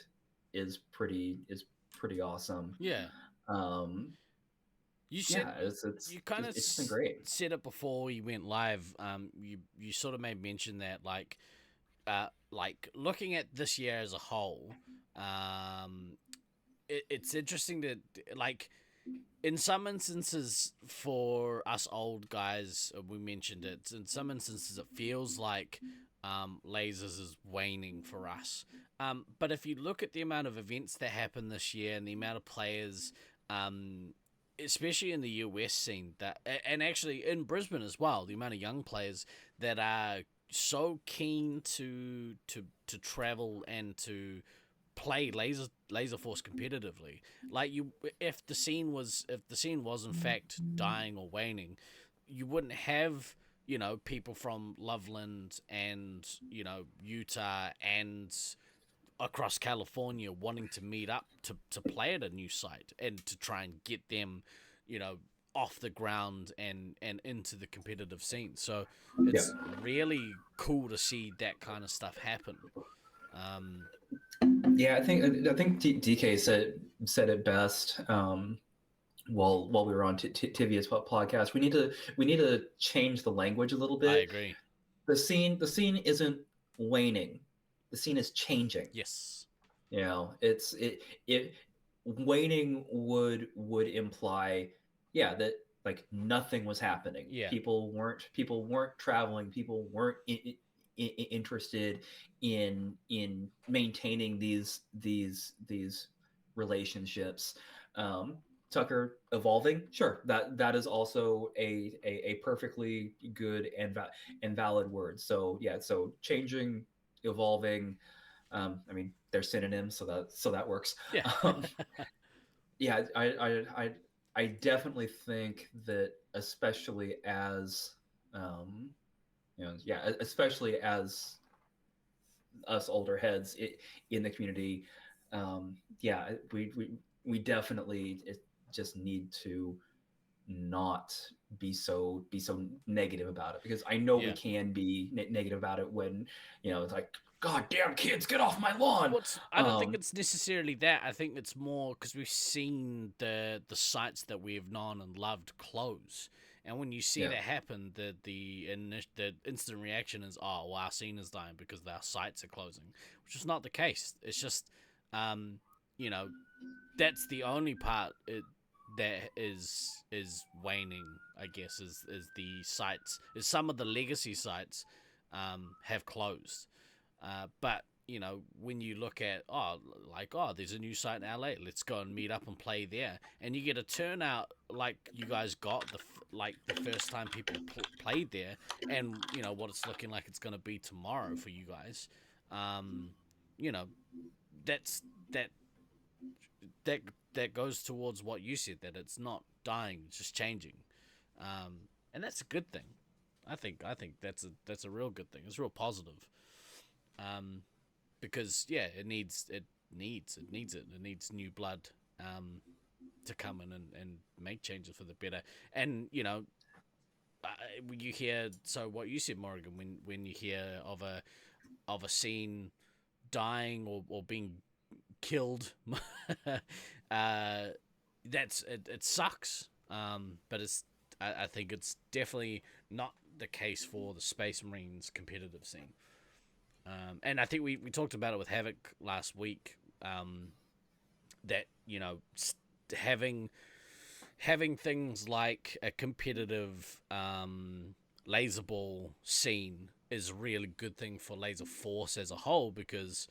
D: is pretty awesome.
E: Yeah.
D: um
E: You said
D: yeah it's
E: you kind of
D: it's just been great.
E: said it before we went live. You sort of made mention that like looking at this year as a whole, it's interesting to like in some instances for us old guys, we mentioned it. In some instances, it feels like lasers is waning for us. But if you look at the amount of events that happened this year and the amount of players, especially in the US scene, and actually in Brisbane as well, the amount of young players that are so keen to travel and to play Laserforce competitively. Like if the scene was in fact dying or waning, you wouldn't have, you know, people from Loveland and, you know, Utah and across California wanting to meet up to play at a new site and to try and get them, you know, off the ground and into the competitive scene. So it's really cool to see that kind of stuff happen.
D: Yeah, I think DK said it best. While we were on Tivia's podcast, we need to change the language a little bit.
E: I agree.
D: The scene isn't waning. The scene is changing.
E: Yes.
D: You know, it waning would imply, yeah, that like nothing was happening.
E: Yeah.
D: People weren't traveling. People weren't interested in maintaining these relationships. Tucker evolving, sure, that is also a perfectly good and valid word. So yeah, so changing, evolving. I mean, they're synonyms, so that works.
E: Yeah.
D: Yeah, I definitely think that, especially as especially as us older heads in the community, yeah, we definitely just need to not be so negative about it, because I know we can be negative about it when, you know, it's like, God damn kids, get off my lawn.
E: I don't think it's necessarily that. I think it's more because we've seen the sites that we've known and loved close, and when you see that happen, the instant reaction is, oh, well, our scene is dying because our sites are closing, which is not the case. It's just, you know, that's the only part that is waning, I guess, is the sites, is some of the legacy sites have closed. But, you know, when you look at, there's a new site in LA, let's go and meet up and play there, and you get a turnout like you guys got the first time people played there, and, you know, what it's looking like it's going to be tomorrow for you guys, you know, that goes towards what you said, that it's not dying, it's just changing, and that's a good thing. I think that's a real good thing. It's real positive. Because it needs new blood to come in and make changes for the better. And, you know, you hear, so what you said, Morrigan, when you hear of a scene dying or being killed, it sucks. But I think it's definitely not the case for the Space Marines competitive scene. And I think we talked about it with Havoc last week, that, you know, having things like a competitive laser ball scene is a really good thing for Laserforce as a whole, because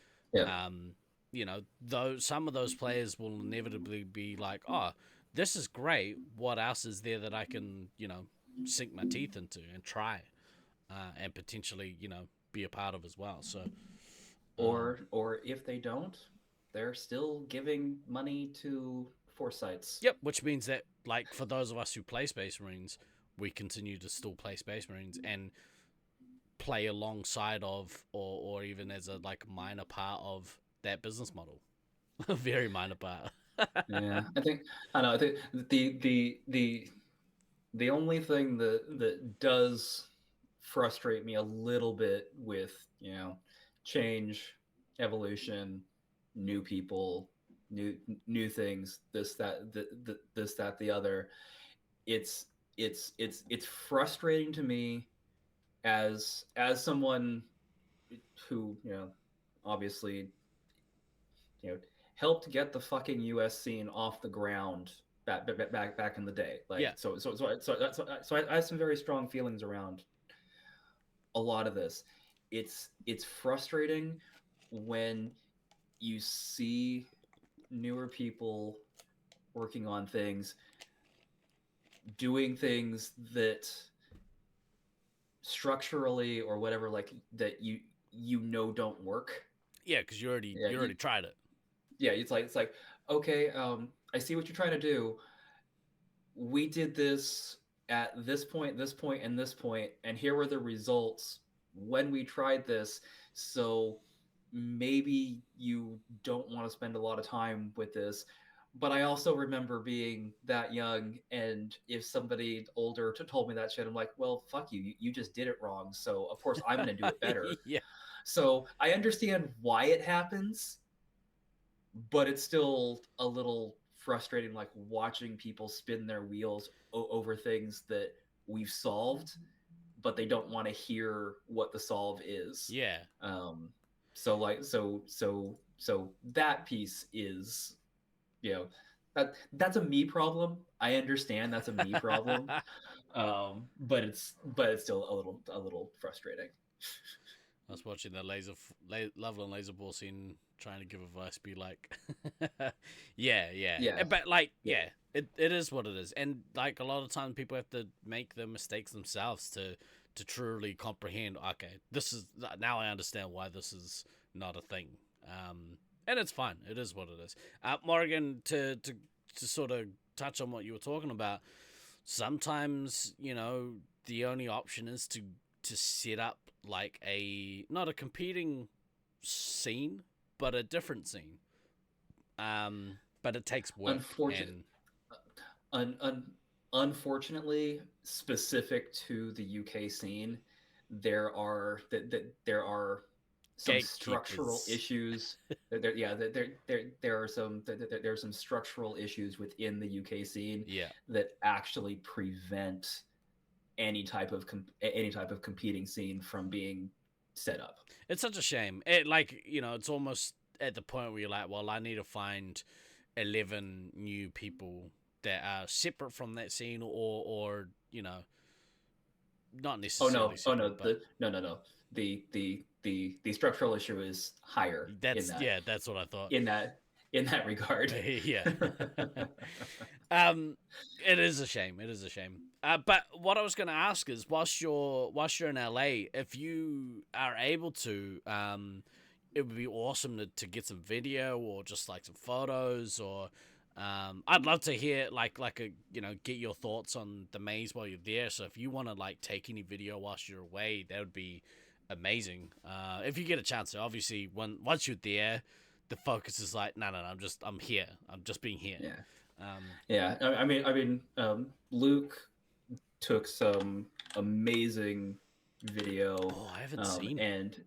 E: you know, though some of those players will inevitably be like, oh, this is great, what else is there that I can, you know, sink my teeth into and try, and potentially, you know, be a part of as well. So
D: or if they don't, they're still giving money to foresights.
E: Yep, which means that, like, for those of us who play Space Marines, we continue to still play Space Marines and play alongside of, or even as a like minor part of that business model. A very minor part.
D: Yeah, I think the only thing that does frustrate me a little bit with, you know, change, evolution, new people, new things, this that the other, it's frustrating to me as someone who, you know, obviously, you know, helped get the fucking US scene off the ground back in the day. Like,
E: Yeah.
D: so I have some very strong feelings around a lot of this. It's frustrating when you see newer people working on things, doing things that structurally or whatever, like, that you know don't work.
E: Yeah, because you already tried it.
D: yeah, it's like, okay, I see what you're trying to do. We did this at this point, and this point, and here were the results when we tried this. So maybe you don't want to spend a lot of time with this. But I also remember being that young, and if somebody older told me that shit, I'm like, well, fuck you. You just did it wrong. So of course I'm going to do it better.
E: Yeah.
D: So I understand why it happens, but it's still a little frustrating, like watching people spin their wheels over things that we've solved, but they don't want to hear what the solve is.
E: Yeah.
D: So that piece is, you know, that's a me problem. I understand that's a me problem, but it's still a little frustrating.
E: I was watching the Loveland Laser Ball scene, trying to give advice, be like, yeah, yeah,
D: Yeah.
E: But like,
D: Yeah.
E: it is what it is, and like a lot of times people have to make the mistakes themselves to truly comprehend. Okay, this is now I understand why this is not a thing, and it's fine. It is what it is. Morgan, to sort of touch on what you were talking about, sometimes the only option is to set up like not a competing scene, but a different scene. But it takes work.
D: Unfortunate, unfortunately, specific to the UK scene, there are some structural
E: Gatekeepers.
D: issues. There are some structural issues within the UK scene
E: Yeah.
D: that actually prevent any type of competing scene from being set up.
E: It's such a shame. It's almost at the point where you're like, well, I need to find 11 new people that are separate from that scene, or not necessarily separate, but
D: No. The structural issue is higher
E: that's what I thought.
D: In that regard.
E: Yeah. It is a shame. It is a shame. But what I was going to ask is, whilst you're in LA, if you are able to, it would be awesome to get some video or just like some photos, or I'd love to hear get your thoughts on the maze while you're there. So if you want to like take any video whilst you're away, that would be amazing. If you get a chance to, obviously once you're there, the focus is like, no, I'm here. I'm just being here.
D: Yeah. I mean, Luke took some amazing video.
E: Oh, I haven't seen it.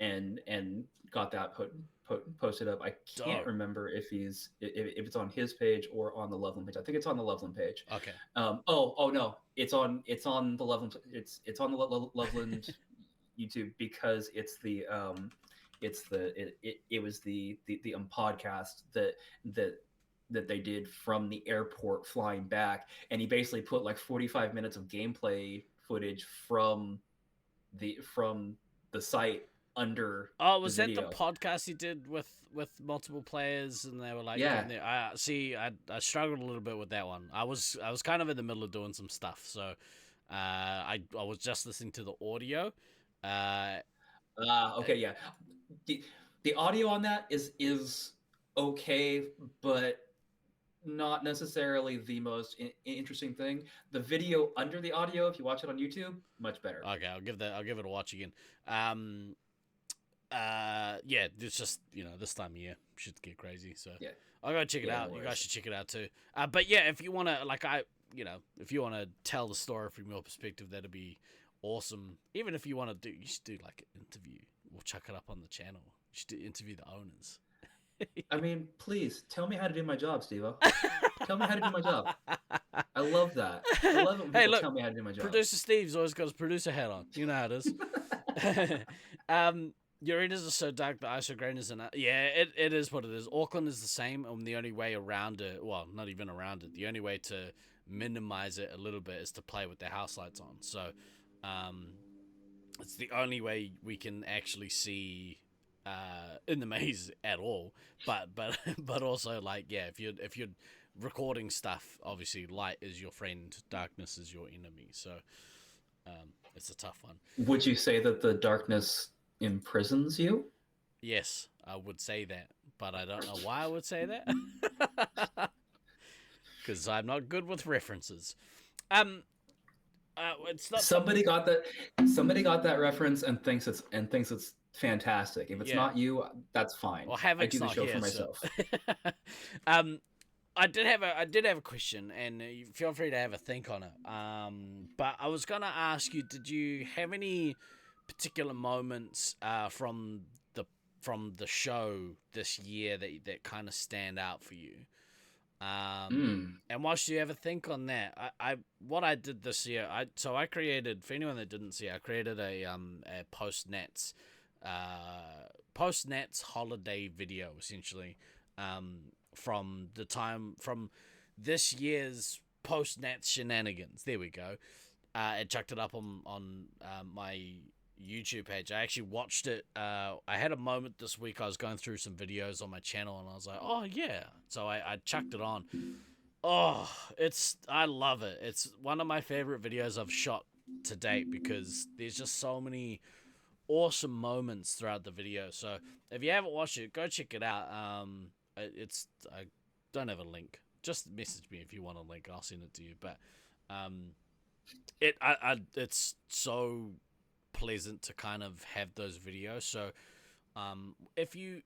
D: And got that posted up. I can't remember if it's on his page or on the Loveland page. I think it's on the Loveland page.
E: Okay.
D: Oh no, it's on the Loveland. It's on the Loveland YouTube, because it was the podcast that they did from the airport flying back, and he basically put like 45 minutes of gameplay footage from the site under.
E: Oh, was that the podcast he did with multiple players, and they were like,
D: yeah.
E: I struggled a little bit with that one. I was kind of in the middle of doing some stuff, so I was just listening to the audio.
D: Okay, yeah. The audio on that is okay, but not necessarily the most interesting thing. The video under the audio, if you watch it on YouTube, much better.
E: Okay, I'll give it a watch again. Yeah, it's just this time of year should get crazy, so
D: yeah,
E: I'll go check it out. You guys should check it out too. But yeah, if you want to if you want to tell the story from your perspective, that'd be awesome. Even if you want to you should do like an interview. We'll chuck it up on the channel. You should interview the owners.
D: I mean, please tell me how to do my job, Steve-O. Tell me how to do my job. I love that. I love it when people tell me how to do my job.
E: Producer Steve's always got his producer hat on. You know how it is. Your arenas are so dark, the ice are green as yeah, it is what it is. Auckland is the same, and the only way around it, well, not even around it, the only way to minimize it a little bit is to play with the house lights on. So, it's the only way we can actually see in the maze at all. But also, like, yeah, if you're recording stuff, obviously light is your friend, darkness is your enemy. So it's a tough one.
D: Would you say that the darkness imprisons you?
E: Yes, I would say that. but I don't know why I would say that. Because I'm not good with references. It's not
D: Somebody got that. Somebody got that reference and thinks it's fantastic. If it's
E: Yeah.
D: not you, that's fine.
E: Well,
D: I
E: Havoc's
D: do the
E: not
D: show
E: here,
D: for
E: so-
D: myself.
E: I did have a question, and you feel free to have a think on it. But I was gonna ask you, did you have any particular moments from the show this year that kind of stand out for you? And whilst you have a think on that, what I did this year, I created, for anyone that didn't see, I created a post Nats holiday video, essentially, from this year's post Nats shenanigans. There we go. I chucked it up on my YouTube page. I actually watched it. I had a moment this week. I was going through some videos on my channel, and I was like, "Oh yeah!" So I chucked it on. Oh, I love it. It's one of my favorite videos I've shot to date because there's just so many awesome moments throughout the video. So if you haven't watched it, go check it out. I don't have a link. Just message me if you want a link. I'll send it to you. But it's so pleasant to kind of have those videos. So if you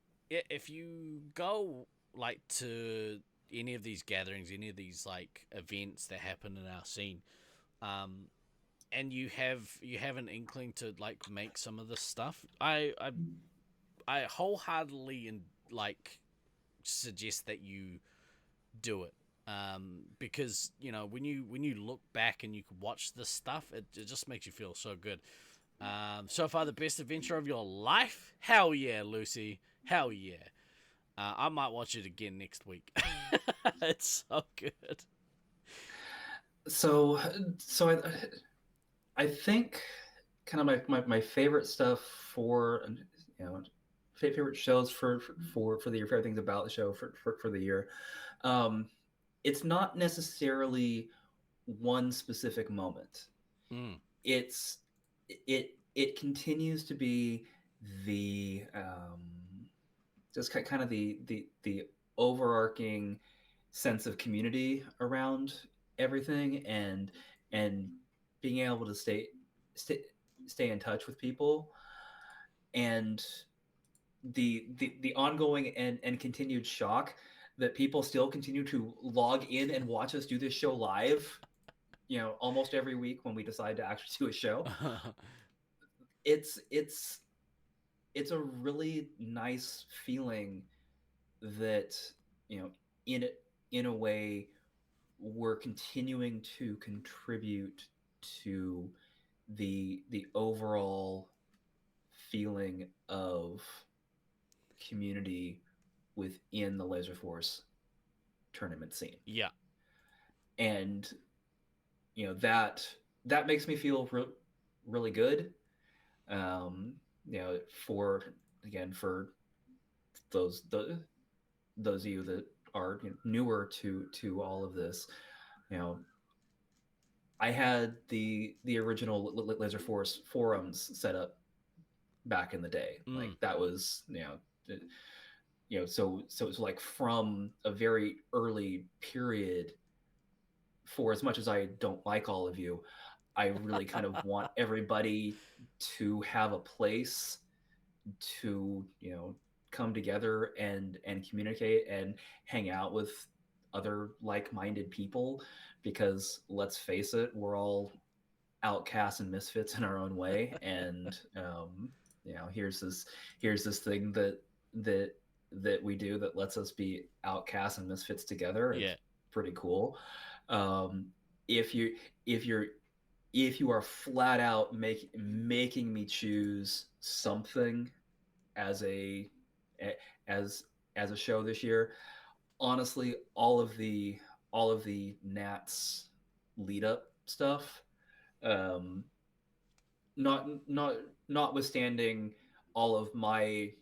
E: go like to any of these gatherings, any of these like events that happen in our scene, and you have an inkling to like make some of this stuff, I wholeheartedly suggest that you do it. Because when you look back and you can watch this stuff, it just makes you feel so good. So far, the best adventure of your life? Hell yeah, Lucy. Hell yeah. I might watch it again next week. It's so good.
D: So I think kind of my favorite stuff for favorite shows for the year, favorite things about the show for the year. It's not necessarily one specific moment. It's it continues to be the just kind of the overarching sense of community around everything, and being able to stay in touch with people, and the ongoing and continued shock that people still continue to log in and watch us do this show live, almost every week when we decide to actually do a show. It's a really nice feeling that, in a way, we're continuing to contribute to the overall feeling of community within the Laserforce tournament scene.
E: Yeah.
D: And that makes me feel really good. For those of you that are newer to all of this, I had the original Laserforce forums set up back in the day. Like that was so it's like from a very early period. For as much as I don't like all of you, I really kind of want everybody to have a place to come together and communicate and hang out with other like-minded people, because let's face it, we're all outcasts and misfits in our own way. And here's this thing that we do that lets us be outcasts and misfits together. It's pretty cool. If you are flat out making me choose something as a show this year, honestly, all of the Nats lead up stuff, notwithstanding all of my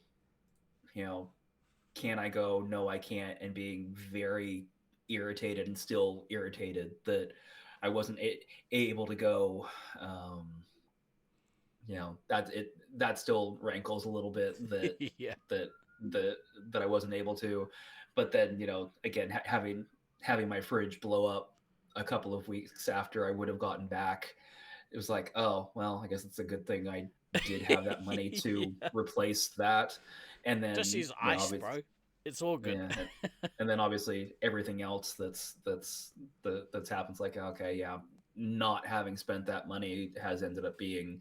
D: can I go, no I can't, and being very irritated and still irritated that I wasn't able to go. That still rankles a little bit that
E: Yeah.
D: that that I wasn't able to. But then, again, having my fridge blow up a couple of weeks after I would have gotten back, it was like, oh well, I guess it's a good thing I did have that money to
E: Yeah.
D: replace that. And
E: Just
D: then,
E: use ice,
D: obviously,
E: bro. It's all good.
D: yeah, and then obviously everything else that's happened. It's like, okay, yeah, not having spent that money has ended up being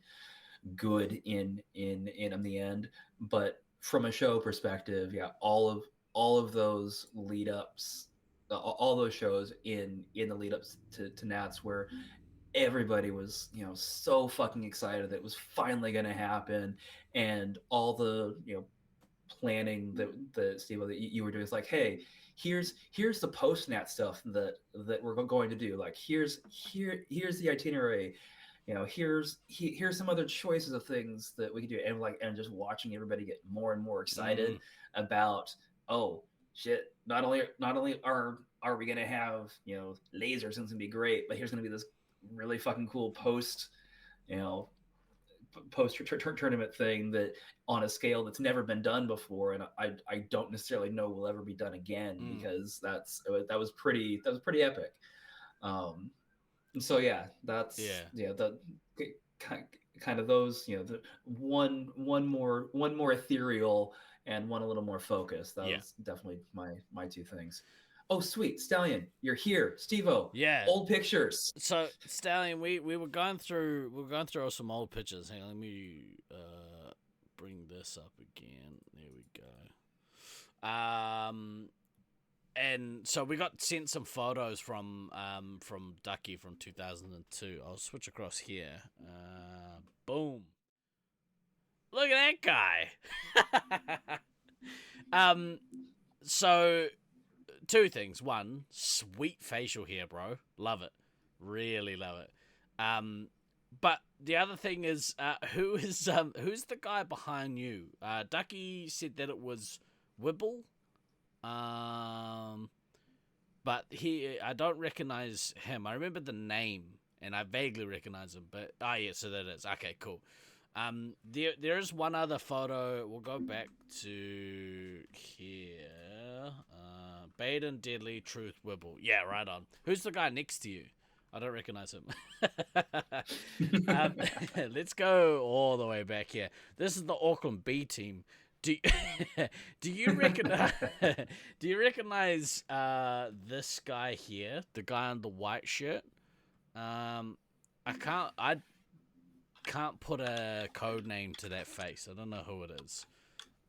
D: good in the end. But from a show perspective, yeah, all of those lead ups, all those shows in the lead ups to Nats, where everybody was so fucking excited that it was finally going to happen, and all the planning that Steve, that you were doing. It's like, hey, here's the post Nat stuff that we're going to do. Like, here's the itinerary. Here's some other choices of things that we can do, and just watching everybody get more and more excited about, oh shit, not only are we gonna have lasers, and it's gonna be great, but here's gonna be this really fucking cool you know post tournament thing that on a scale that's never been done before, and I don't necessarily know will ever be done again, because that was pretty epic. So yeah, that's the kind of those, the one more ethereal and one a little more focused. That was definitely my two things. Oh sweet, Stallion, you're here. Steve-O,
E: Yeah.
D: old pictures.
E: So Stallion, we were going through some old pictures. Hang on, let me bring this up again. There we go. And so we got sent some photos from Ducky from 2002. I'll switch across here. Boom. Look at that guy. So two things. One, sweet facial hair, bro. Love it. Really love it. But the other thing is, who's the guy behind you? Ducky said that it was Wibble. But I don't recognize him. I remember the name, and I vaguely recognize him. But yeah, so that is okay. Cool. There is one other photo. We'll go back to here. Baden, Deadly, Truth, Wibble. Yeah, right on. Who's the guy next to you? I don't recognize him. Let's go all the way back here. This is the Auckland B team. Do you recognize this guy here, the guy in the white shirt? I can't put a code name to that face. I don't know who it is.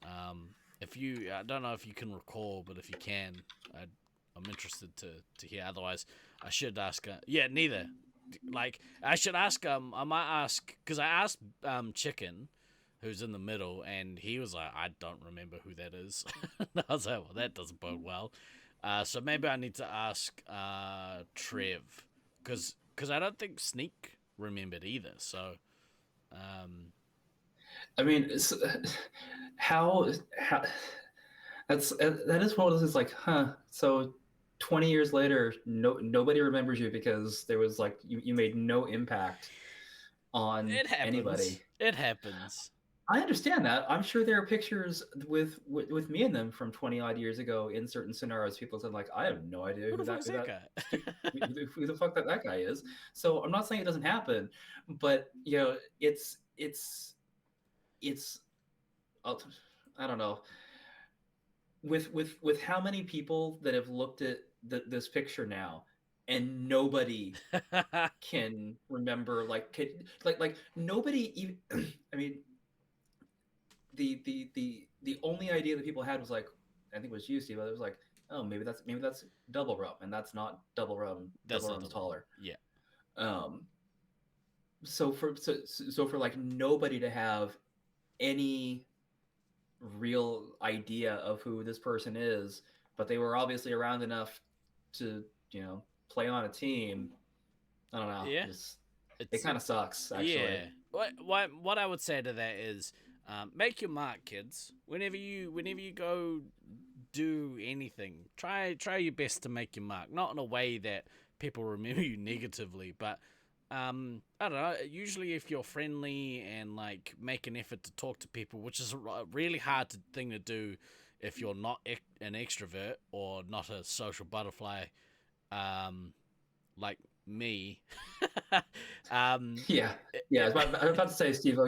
E: I don't know if you can recall, but if you can, I'm interested to hear. Otherwise, I should ask. Neither. Like, I should ask. I might ask, because I asked Chicken, who's in the middle, and he was like, I don't remember who that is. I was like, well, that doesn't bode well. So maybe I need to ask Trev, because I don't think Sneak remembered either. So,
D: I mean, how that is one of those. It's like, huh? So 20 years later, nobody remembers you because there was like you made no impact on anybody.
E: It happens.
D: I understand that. I'm sure there are pictures with me in them from 20 odd years ago in certain scenarios. People said like, I have no idea who the fuck that guy is. So I'm not saying it doesn't happen, but it's I don't know. With how many people that have looked at this picture now, and nobody can remember, like nobody even. I mean, the only idea that people had was like, I think it was you, Steve. It was like, oh, maybe that's double rum, and that's not double rum. Double rum's taller.
E: Yeah.
D: So for like nobody to have any real idea of who this person is, but they were obviously around enough to play on a team. I don't know.
E: Yeah.
D: It kind of sucks, actually.
E: Yeah. What I would say to that is, make your mark, kids. Whenever you go do anything, try your best to make your mark. Not in a way that people remember you negatively, but I don't know. Usually, if you're friendly and like make an effort to talk to people, which is a really hard thing to do if you're not an extrovert or not a social butterfly, like me.
D: Yeah, yeah. I was about to say, Steve,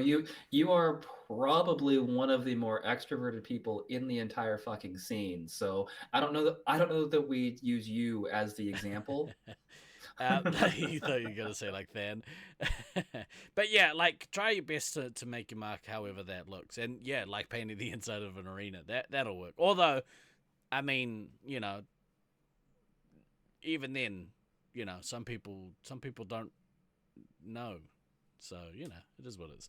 D: you are probably one of the more extroverted people in the entire fucking scene. So I don't know that we use you as the example.
E: You thought you were gonna say like fan, but yeah, like try your best to make your mark, however that looks, and yeah, like painting the inside of an arena, that'll work. Although, I mean, even then, some people don't know, so it is what it is.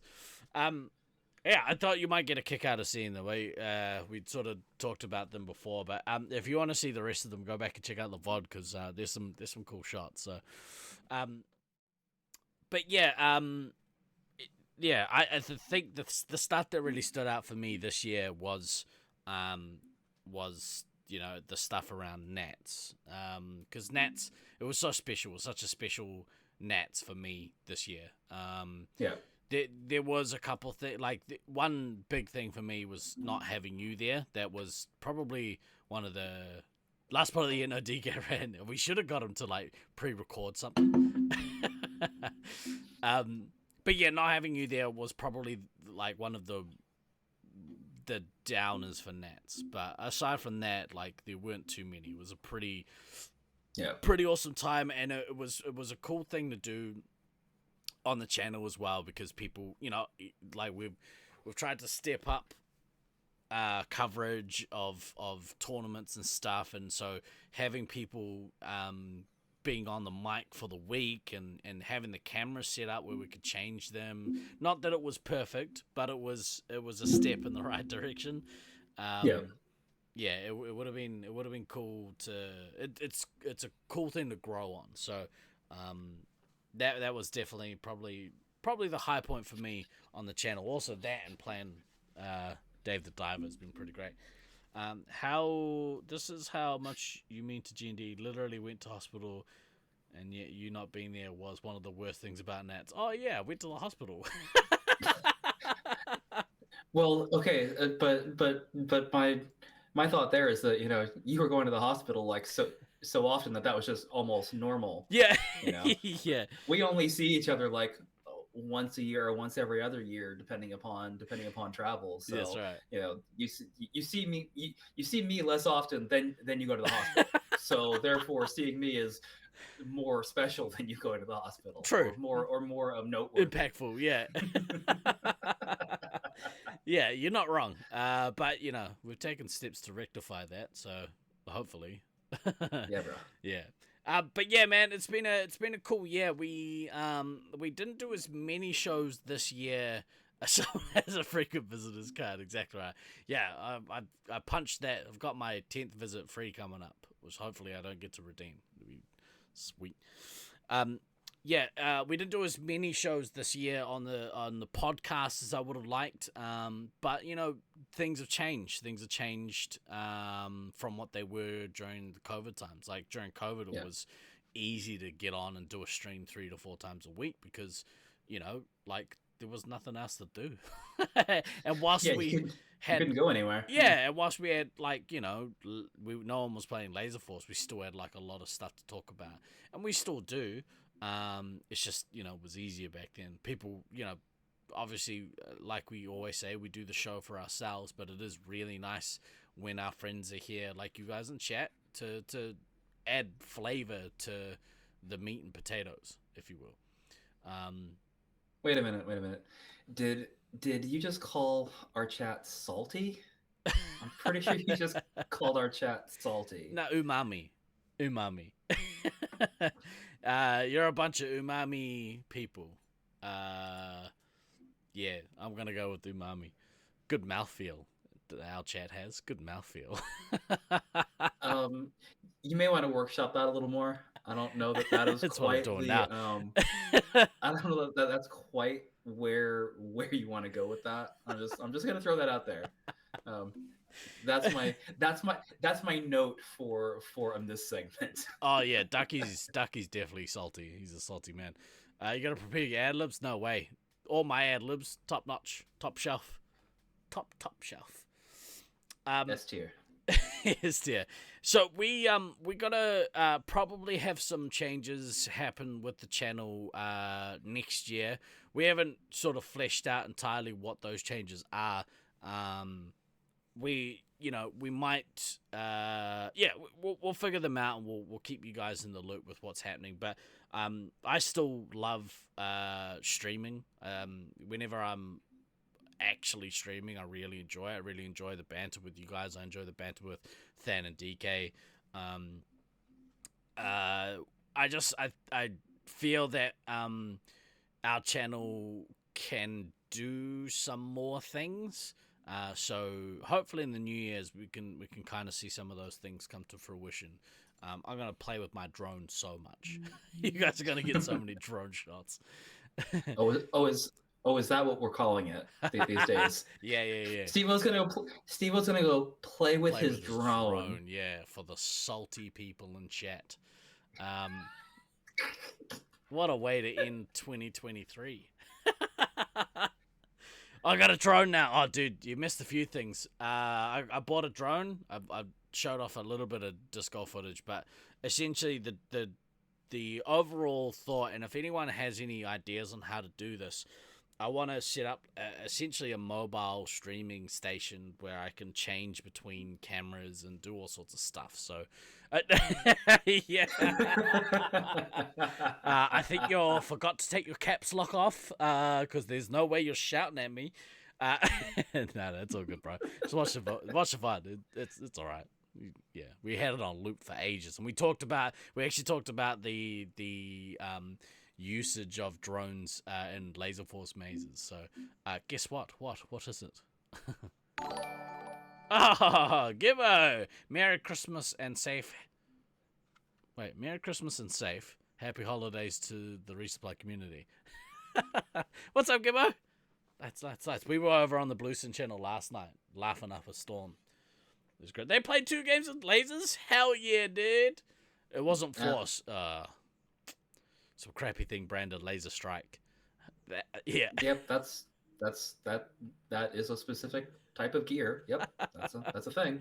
E: Yeah, I thought you might get a kick out of seeing them. We'd sort of talked about them before, but if you want to see the rest of them, go back and check out the VOD because there's some cool shots. So, but yeah, yeah, I think the stuff that really stood out for me this year was the stuff around Nats, because Nats, it was so special, it was such a special Nats for me this year.
D: Yeah.
E: There was a couple things, like one big thing for me was not having you there. That was probably one of the last part of the year. No, DK ran. We should have got him to like pre-record something. But yeah, not having you there was probably like one of the downers for Nats. But aside from that, like there weren't too many. It was a pretty awesome time, and it was a cool thing to do on the channel as well, because people, like we've tried to step up coverage of tournaments and stuff, and so having people being on the mic for the week and having the camera set up where we could change them, not that it was perfect, but it was a step in the right direction. It would have been cool to it's a cool thing to grow on. So that was definitely probably the high point for me on the channel. Also that, and playing Dave the Diver has been pretty great. This is how much you mean to G&D. Literally went to hospital, and yet you not being there was one of the worst things about Nats. Oh yeah, I went to the hospital.
D: Well, okay, but my thought there is that you were going to the hospital like so often that was just almost normal.
E: Yeah,
D: Yeah. We only see each other like once a year or once every other year, depending upon travel. So
E: that's right.
D: You see me less often than you go to the hospital. So therefore, seeing me is more special than you going to the hospital.
E: True.
D: Or more noteworthy.
E: Impactful. Yeah. Yeah, you're not wrong. But we've taken steps to rectify that. So hopefully.
D: Yeah, bro.
E: Yeah. But yeah, man, it's been a cool year. We didn't do as many shows this year as someone has a frequent visitors card. Exactly right. Yeah, I punched that. I've got my 10th visit free coming up, which hopefully I don't get to redeem. It'll be sweet. We didn't do as many shows this year on the podcast as I would have liked. But things have changed. Things have changed from what they were during the COVID times. Like during COVID, it was easy to get on and do a stream 3 to 4 times a week because like there was nothing else to do. And whilst we couldn't
D: go anywhere.
E: Yeah, and whilst we had like no one was playing Laserforce, we still had like a lot of stuff to talk about, and we still do. It's just, it was easier back then. People, obviously, like we always say, we do the show for ourselves, but it is really nice when our friends are here, like you guys in chat, to add flavor to the meat and potatoes, if you will.
D: Wait a minute. Did you just call our chat salty? I'm pretty sure you just called our chat salty.
E: No, umami. You're a bunch of umami people. Yeah, I'm gonna go with umami. Good mouthfeel. Our chat has good mouthfeel.
D: You may want to workshop that a little more. I don't know that is
E: that's
D: quite
E: what I'm doing
D: the.
E: now.
D: I don't know that's quite where you want to go with that. I'm just gonna throw that out there. That's my note for this segment.
E: Oh yeah, Ducky's definitely salty. He's a salty man. You gotta prepare your ad libs? No way. All my ad libs, top notch, top shelf. Top shelf.
D: S tier.
E: Yes, dear. So we gotta probably have some changes happen with the channel next year. We haven't sort of fleshed out entirely what those changes are. We might we'll figure them out, and we'll keep you guys in the loop with what's happening. But I still love streaming. Whenever I'm actually streaming, I really enjoy it. I really enjoy the banter with you guys. I enjoy the banter with Than and DK. I feel that our channel can do some more things. So hopefully in the New Year's we can kind of see some of those things come to fruition. I'm gonna play with my drone so much. You guys are gonna get so many drone shots.
D: Is that what we're calling it these days?
E: Yeah.
D: Steve-O's gonna go play with his drone.
E: Yeah, for the salty people in chat. What a way to end 2023. I got a drone now. Oh, dude, you missed a few things. I bought a drone. I showed off a little bit of disc golf footage, but essentially the overall thought, and if anyone has any ideas on how to do this, I want to set up essentially a mobile streaming station where I can change between cameras and do all sorts of stuff. So, yeah. I think you forgot to take your caps lock off because there's no way you're shouting at me. No, that's all good, bro. Just watch the fun. It's all right. Yeah, we had it on loop for ages, and we actually talked about the usage of drones in Laserforce mazes. So, guess what? What is it? Oh, Gibbo! Merry Christmas and safe. Wait, Merry Christmas and safe. Happy holidays to the Resupply community. What's up, Gibbo? That's nice. We were over on the Blueson channel last night, laughing up a storm. It was great. They played 2 games with lasers? Hell yeah, dude! It wasn't Force. Some crappy thing branded Laser Strike. Yeah.
D: Yep, that is a specific type of gear. Yep, that's a thing.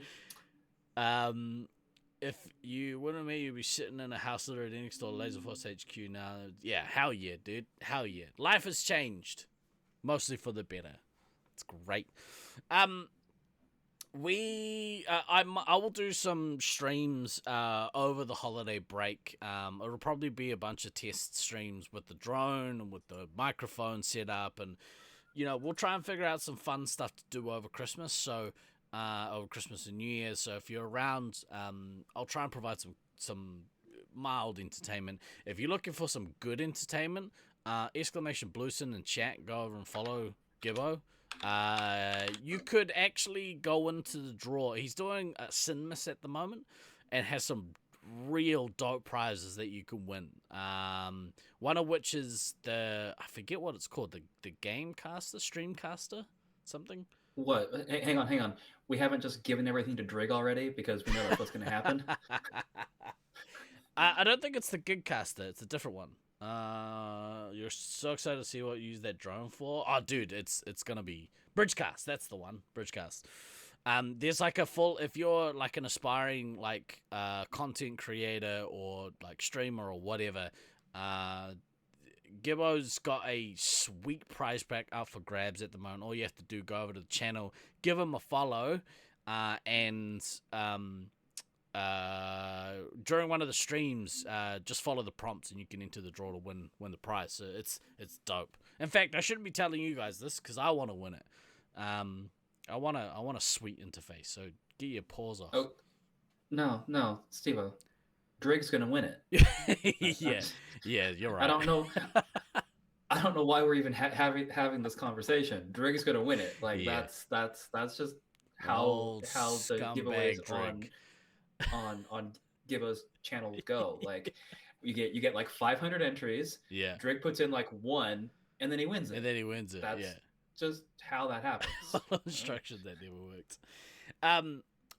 E: If you wanted me, you'd be sitting in a house at GuyNextDoor Laserforce HQ now. Yeah, hell yeah, dude. Hell yeah. Life has changed. Mostly for the better. It's great. I will do some streams over the holiday break. It'll probably be a bunch of test streams with the drone and with the microphone set up, and we'll try and figure out some fun stuff to do over Christmas. So over Christmas and New Year's. So if you're around, I'll try and provide some mild entertainment. If you're looking for some good entertainment, !Blueson in chat, go over and follow Gibbo. You could actually go into the draw. He's doing a Sinmas at the moment and has some real dope prizes that you can win. One of which is I forget what it's called, the Gamecaster, Streamcaster, something.
D: What? Hang on. We haven't just given everything to Drig already because we know that's what's going to happen.
E: I don't think it's the Gigcaster. It's a different one. You're so excited to see what you use that drone for. Oh, dude, it's gonna be Bridgecast. That's the one, Bridgecast. There's like if you're like an aspiring content creator or like streamer or whatever, Gibbo's got a sweet prize pack out for grabs at the moment. All you have to do, go over to the channel, give him a follow, and during one of the streams, just follow the prompts and you can enter the draw to win the prize. So it's dope. In fact, I shouldn't be telling you guys this because I want to win it. I want a sweet interface. So get your paws off.
D: Oh, no, Steve-O. Drig's gonna win it.
E: Yeah, you're right.
D: I don't know why we're even having this conversation. Drig's gonna win it. That's just how the giveaways on Gibbo's channel go. Like you get like 500 entries.
E: Yeah.
D: Drig puts in like 1 and then he wins it. That's just how that happens.
E: Instructions that never worked.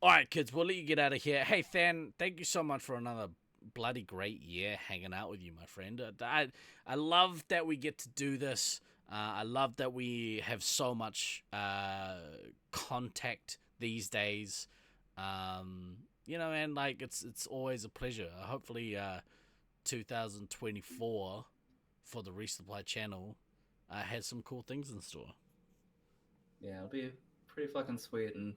E: All right, kids, we'll let you get out of here. Hey, Than, thank you so much for another bloody great year hanging out with you, my friend. I love that we get to do this. I love that we have so much contact these days. And like it's always a pleasure. Hopefully, 2024 for the Resupply channel has some cool things in store.
D: Yeah, it'll be pretty fucking sweet. And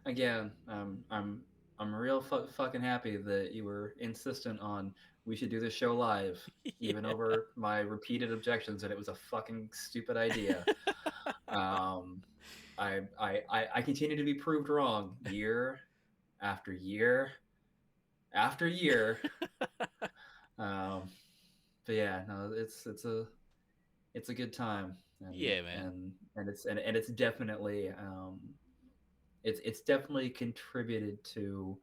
D: again, I'm real fucking happy that you were insistent on we should do this show live, even over my repeated objections that it was a fucking stupid idea. I continue to be proved wrong year after year after year. But yeah, no, it's a good time. And,
E: yeah, man.
D: And it's definitely it's definitely contributed to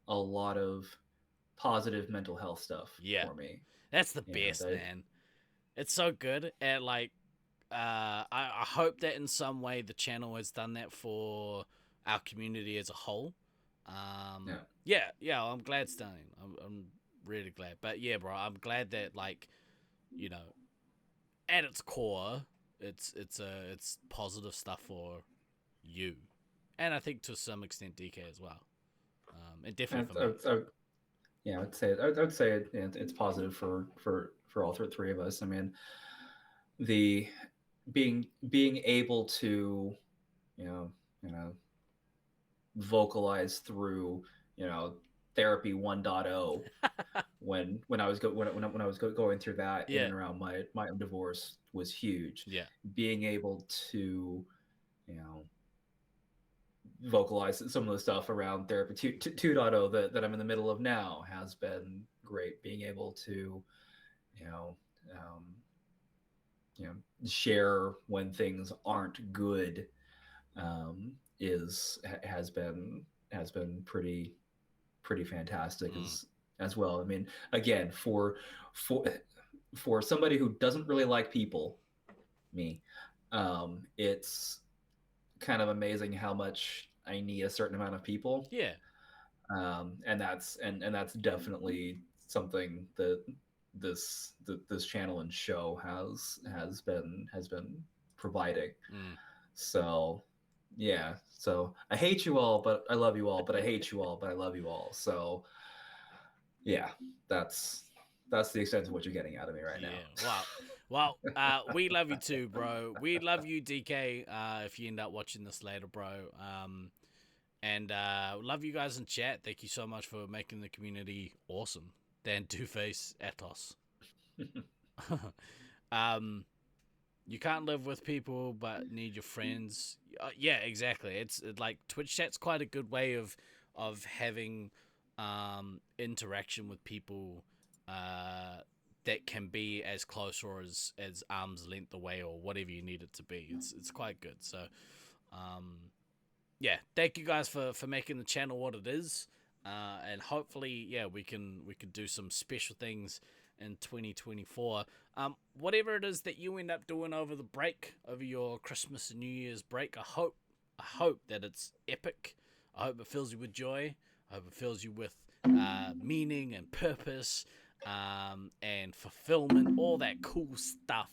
D: a lot of positive mental health stuff for me.
E: That's the best, man. It's so good. And like, I hope that in some way the channel has done that for our community as a whole. I'm glad it's done. I'm really glad. But yeah, bro, I'm glad that, like, at its core, it's positive stuff for you, and I think to some extent DK as well. And definitely for me.
D: Yeah, I would say it's positive for all three of us. I mean, the being able to vocalize through therapy 1.0 when I was going through that in and around my own divorce was huge.
E: Yeah,
D: being able to vocalize some of the stuff around therapy 2.0 that I'm in the middle of now has been great. Being able to share when things aren't good has been pretty fantastic as well. I mean, again, for somebody who doesn't really like people, me, it's kind of amazing how much I need a certain amount of people.
E: Yeah.
D: And that's definitely something that this channel and show has been providing. So yeah, so I hate you all, but I love you all, but I hate you all, but I love you all. So yeah, that's the extent of what you're getting out of me right now.
E: Wow. Well, we love you too, bro. We love you, DK, if you end up watching this later, bro. And love you guys in chat. Thank you so much for making the community awesome. Dan Two-Face Atos. You can't live with people but need your friends. Yeah, exactly. It's like Twitch chat's quite a good way of having interaction with people that can be as close or as arm's length away or whatever you need it to be. It's quite good. So yeah, thank you guys for making the channel what it is. And hopefully, yeah, we can do some special things in 2024. Whatever it is that you end up doing over the break, over your Christmas and New Year's break, I hope that it's epic. I hope it fills you with joy. I hope it fills you with meaning and purpose and fulfillment, all that cool stuff.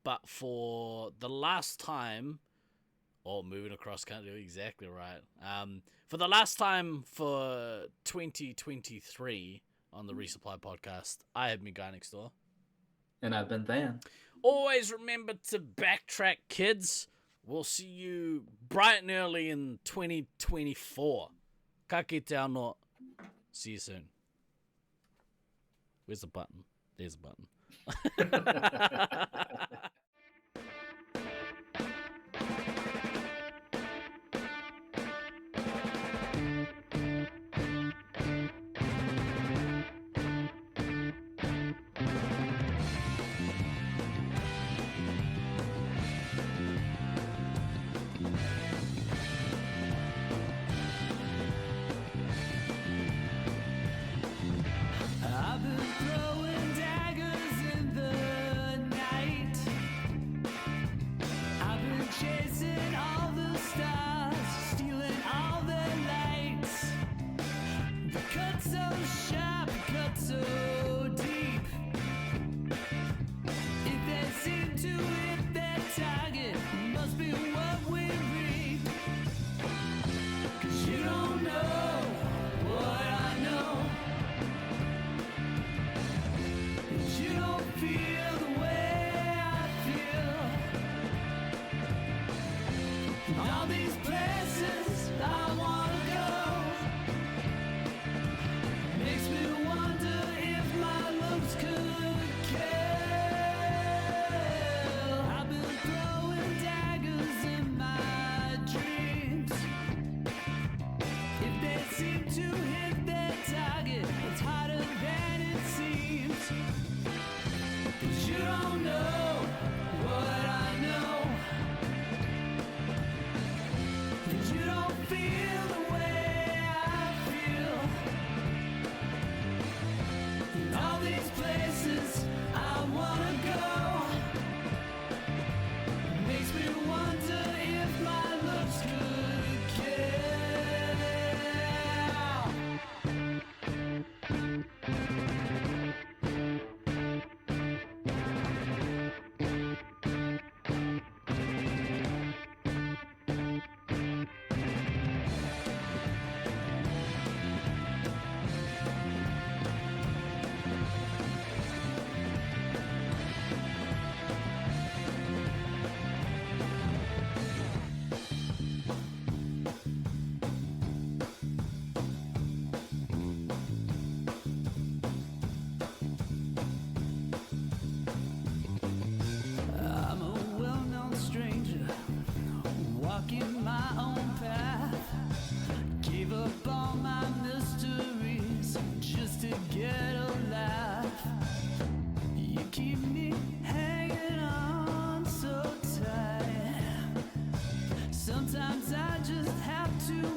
E: But for the last time, moving across country, exactly right. For the last time for 2023 on the Resupply podcast, I have been GuyNextDoor.
D: And I've been Van.
E: Always remember to backtrack, kids. We'll see you bright and early in 2024. Ka kite anō. See you soon. Where's the button? There's a button.
A: I've been throwing daggers in the night. I just have to